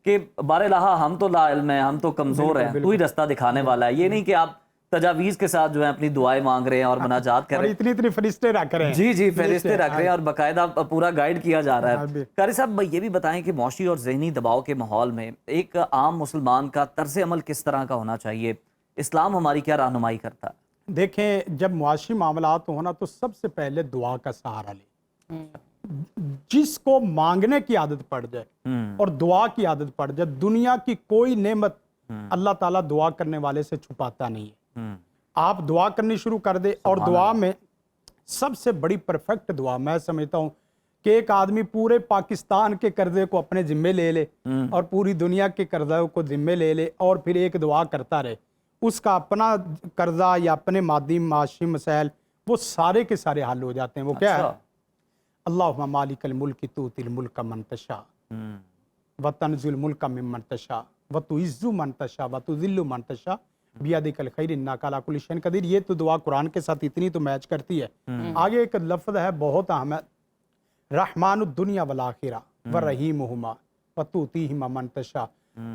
कि बारेलाहा हम तो लाइल्म हैं, हम तो कमजोर हैं, तू ही रास्ता दिखाने वाला है। ये नहीं कि आप तजावीज के साथ जो है अपनी दुआएं मांग रहे हैं और मनाजात कर रहे हैं, इतनी फरिश्ते रख रहे हैं। जी फरिश्ते रख रहे हैं और बाकायदा पूरा गाइड किया जा रहा है। कारी साहब, ये भी बताएं कि मौशी और ज़हनी दबाव के माहौल में एक आम मुसलमान का तर्ज अमल किस तरह का होना चाहिए? इस्लाम हमारी क्या रहनुमाई करता है? देखें, जब मुआशी मामलात होना तो सबसे पहले दुआ का सहारा ले। जिसको मांगने की आदत पड़ जाए और दुआ की आदत पड़ जाए, दुनिया की कोई नेमत अल्लाह ताला दुआ करने वाले से छुपाता नहीं है। आप दुआ करनी शुरू कर दे। और दुआ में सबसे बड़ी परफेक्ट दुआ मैं समझता हूँ कि एक आदमी पूरे पाकिस्तान के कर्जे को अपने जिम्मे ले ले और पूरी दुनिया के कर्जा को जिम्मे ले ले और फिर एक दुआ करता रहे, उसका अपना कर्जा या अपने मादी माशी मसाइल वो सारे के सारे हल हो जाते हैं। वो क्या है? अल्लाहुम्मा मालिकल मुल्क तूतिल मुल्क मन तशा व तनज़िल मुल्क मिम्मन तशा व तुइज़्ज़ु मन तशा व तुज़िल्लु मन तशा बियदिकल खैर इन्नका अला कुल्लि शैइन कदीर। ये तो दुआ कुरान के साथ इतनी तो मैच करती है। आगे एक लफ्ज़ है बहुत अहम है, रहमानुद दुनिया वल आखिरा व रहीमुहुमा व तुतीहिमा मन तशा।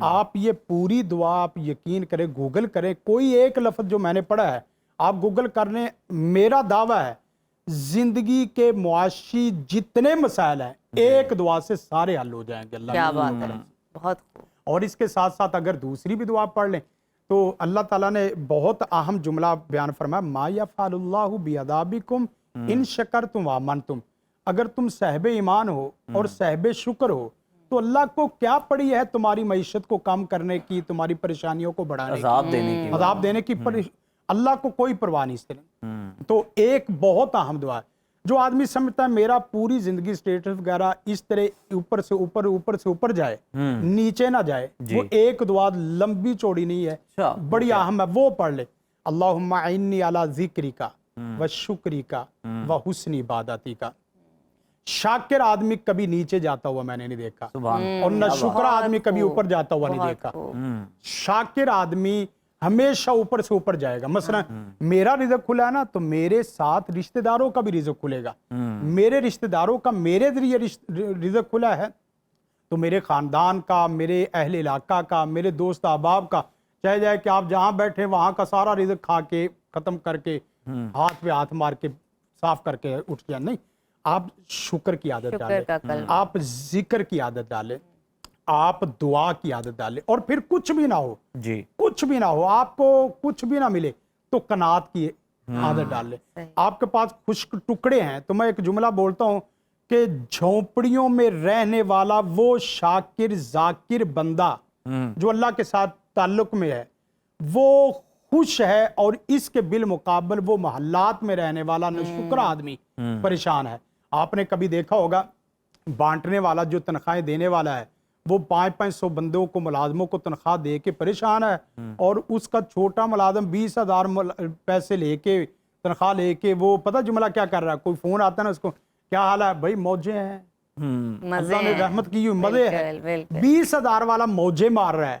आप ये पूरी दुआ आप यकीन करें, गूगल करें, कोई एक लफ्ज़ जो मैंने पढ़ा है आप गूगल करने, मेरा दावा है जिंदगी के मुआशी जितने मसाइल हैं एक दुआ से सारे हल हो जाएंगे। अल्लाह क्या बात है, बहुत खूब। और इसके साथ साथ अगर दूसरी भी दुआ पढ़ लें, तो अल्लाह ताला ने बहुत अहम जुमला बयान फरमाया, मा यफ़अलुल्लाहु बिअज़ाबिकुम इन शकरतुम व आमनतुम। अगर तुम साहिब ईमान हो और साहिब शुक्र हो तो अल्लाह को क्या पड़ी है तुम्हारी मईशत को कम करने की, तुम्हारी परेशानियों को बढ़ाने अजाब देने की, अजाब देने की। अल्लाह को कोई परवाह नहीं इससे। तो एक बहुत अहम दुआ है। जो आदमी समझता है मेरा पूरी जिंदगी स्टेटस वगैरह इस तरह ऊपर से ऊपर, ऊपर से ऊपर जाए, नीचे ना जाए, वो एक दुआ लंबी चौड़ी नहीं है, बड़ी अहम है, वो पढ़ ले। अल्लाहुम्मा इन्नी अला ज़िक्रिका व शुक्रिका व हुस्नी इबादतिका। शाकिर आदमी कभी नीचे जाता हुआ मैंने नहीं देखा, और न शुक्र आदमी कभी ऊपर जाता हुआ नहीं देखा। शाकिर आदमी हमेशा ऊपर से ऊपर जाएगा। मसलन मेरा रिज़्क खुला है ना, तो मेरे साथ रिश्तेदारों का भी रिज़्क खुलेगा। मेरे रिश्तेदारों का मेरे जरिए रिज़्क खुला है, तो मेरे खानदान का, मेरे अहले इलाका का, मेरे दोस्त अहबाब का, चाहे जाए कि आप जहां बैठे वहां का सारा रिज़्क खा के खत्म करके हाथ पे हाथ मार के साफ करके उठ जाए। नहीं, आप शुक्र की आदत डालें, आप जिक्र की आदत डालें, आप दुआ की आदत डालें। और फिर कुछ भी ना हो जी, कुछ भी ना हो, आपको कुछ भी ना मिले तो कनात की आदत डाल लें। आपके पास खुश्क टुकड़े हैं तो मैं एक जुमला बोलता हूं कि झोंपड़ियों में रहने वाला वो शाकिर जाकिर बंदा जो अल्लाह के साथ ताल्लुक में है, वो खुश है, और इसके बिल मुकाबल वो मोहल्लात में रहने वाला नशुक्र आदमी परेशान है। आपने कभी देखा होगा बांटने वाला जो तनख्वाहें देने वाला है, वो 500-500 बंदों को, मुलाजमों को तनख्वाह दे के परेशान है, और उसका छोटा मुलाजम 20,000 पैसे लेके, तनख्वाह लेके, वो पता जुमला क्या कर रहा है, कोई फोन आता है ना उसको, क्या हाल है भाई, मौजे हैं, अल्लाह ने रहमत की हुई, मजे है। 20,000 वाला मौजे मार रहा है,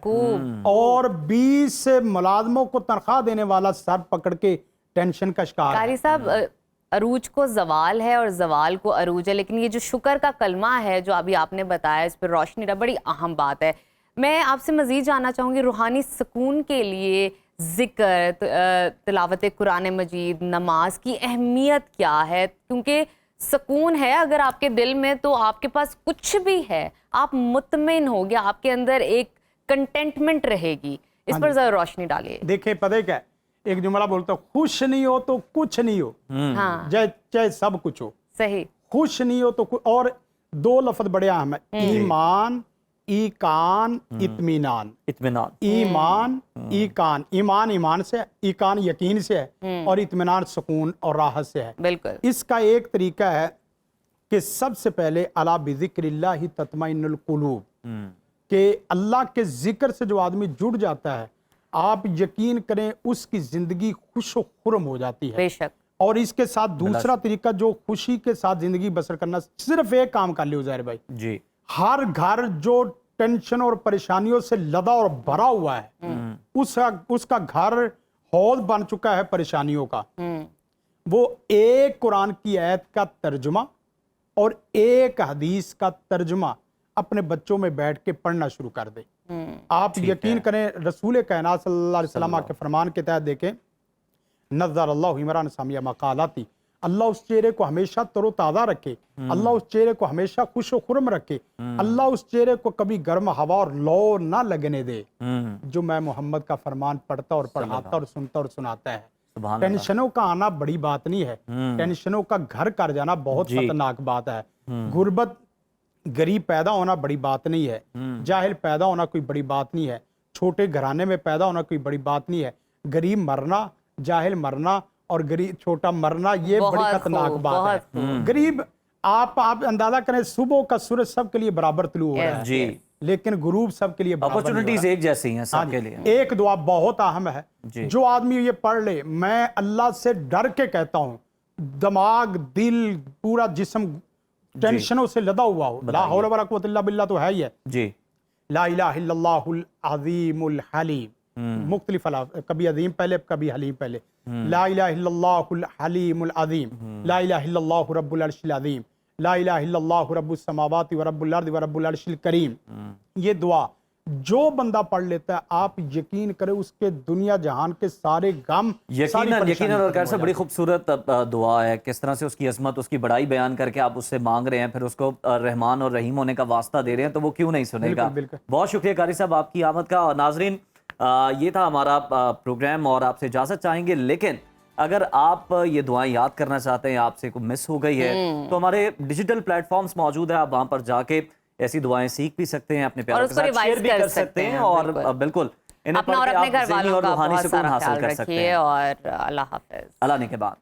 और 20 मुलाजमों को तनख्वाह देने वाला सर पकड़ के टेंशन का शिकार। कारी साहब, अरूज को जवाल है और जवाल को अरूज है, लेकिन ये जो शुक्र का कलमा है जो अभी आपने बताया, इस पर रोशनी डाला, बड़ी अहम बात है। मैं आपसे मजीद जानना चाहूँगी, रूहानी सुकून के लिए जिक्र, तिलावत कुरान मजीद, नमाज की अहमियत क्या है? क्योंकि सुकून है अगर आपके दिल में, तो आपके पास कुछ भी है, आप मुतमिन हो गया, आपके अंदर एक कंटेंटमेंट रहेगी। इस पर जरा रोशनी डालिए। देखिए, पता है क्या, एक जुमला बोलता हूँ, खुश नहीं हो तो कुछ नहीं हो, हाँ, चाहे सब कुछ हो। सही। खुश नहीं हो तो और दो लफ्ज बड़े अहम है, ईमान, ईकान, इत्मीनान। इत्मीनान, ईमान, ईकान। ईमान ईमान से है, ईकान यकीन से है, और इत्मीनान सुकून और राहत से है। बिल्कुल। इसका एक तरीका है कि सबसे पहले अला बिज़िक्रिल्लाहि तत्मइन्नुल कुलूब, कि अल्लाह के जिक्र से जो आदमी जुड़ जाता है, आप यकीन करें उसकी जिंदगी खुश खुरम हो जाती है। बेशक। और इसके साथ दूसरा तरीका, जो खुशी के साथ जिंदगी बसर करना, सिर्फ एक काम कर लियो ज़ाहिर भाई जी, हर घर जो टेंशन और परेशानियों से लदा और भरा हुआ है, उसका घर हौल बन चुका है परेशानियों का, वो एक कुरान की आयत का तर्जुमा और एक हदीस का तर्जुमा अपने बच्चों में बैठ के पढ़ना शुरू कर दे। आप यकीन करें, रसूल कायनात सल्लल्लाहु अलैहि वसल्लम के फरमान के तहत देखें, नज़र अल्लाहु इमरान सामिया मकालाती, अल्लाह उस चेहरे को हमेशा तरोताज़ा रखे, अल्लाह उस चेहरे को हमेशा खुश व खुरम रखे, अल्लाह उस चेहरे को कभी गर्म हवा और लो ना लगने दे, जो मैं मोहम्मद का फरमान पढ़ता और पढ़ाता और सुनता और सुनाता है। टेंशनों का आना बड़ी बात नहीं है, टेंशनों का घर कर जाना बहुत खतरनाक बात है। गुर्बत, गरीब पैदा होना बड़ी बात नहीं है, जाहिल पैदा होना कोई बड़ी बात नहीं है, छोटे घराने में पैदा होना कोई बड़ी बात नहीं है, गरीब मरना, जाहिल मरना और गरीब छोटा मरना, ये बड़ी खतरनाक बात है। गरीब, आप अंदाजा करें, सुबह का सूरज सबके लिए बराबर तुलू हो रहा है जी, लेकिन गुरूब सबके लिए अपॉर्चुनिटीज एक जैसी हैं सबके लिए। एक दुआ बहुत अहम है, जो आदमी ये पढ़ ले, मैं अल्लाह से डर के कहता हूँ, दिमाग, दिल, पूरा जिस्म टेंशनों से लदा हुआ हो, ला हौला वला कुव्वता इल्ला बिल्लाह तो है ही है जी। ला इलाहा इल्लल्लाहुल अज़ीमुल हलीम, मुख्तलिफ अल्फाज़, कभी अजीम पहले कभी हलीम पहले। ला इलाहा इल्लल्लाहुल हलीमुल अज़ीम, ला इलाहा इल्लल्लाहु रब्बुल अर्शिल अज़ीम, ला इलाहा इल्लल्लाहु रब्बुस समावाति व रब्बुल अर्दि व रब्बुल अर्शिल करीम। ये दुआ जो बंदा पढ़ लेता है, आप यकीन करें उसके दुनिया जहान के सारे गम, यकीनन और कैसे बड़ी खूबसूरत दुआ है, किस तरह से उसकी अजमत, उसकी बड़ाई बयान करके आप उससे मांग रहे हैं, फिर उसको रहमान और रहीम होने का वास्ता दे रहे हैं, तो वो क्यों नहीं सुनेगा। बहुत शुक्रिया कारी साहब आपकी आमद का। और नाजरीन, ये था हमारा प्रोग्राम और आपसे इजाज़त चाहेंगे, लेकिन अगर आप ये दुआएं याद करना चाहते हैं, आपसे को मिस हो गई है, तो हमारे डिजिटल प्लेटफॉर्म्स मौजूद है, आप वहां पर जाके ऐसी दुआएं सीख भी सकते हैं, अपने प्यारों के साथ शेयर भी कर सकते हैं और बिल्कुल इन्हें अपना और पढ़ के अपने आप घर ज़हनी वालों और का रूहानी बहुत सुकून सारा हासिल ख्याल कर सकते रखिए हैं। और अल्लाह हाफिज। अल्लाह ने के बाद।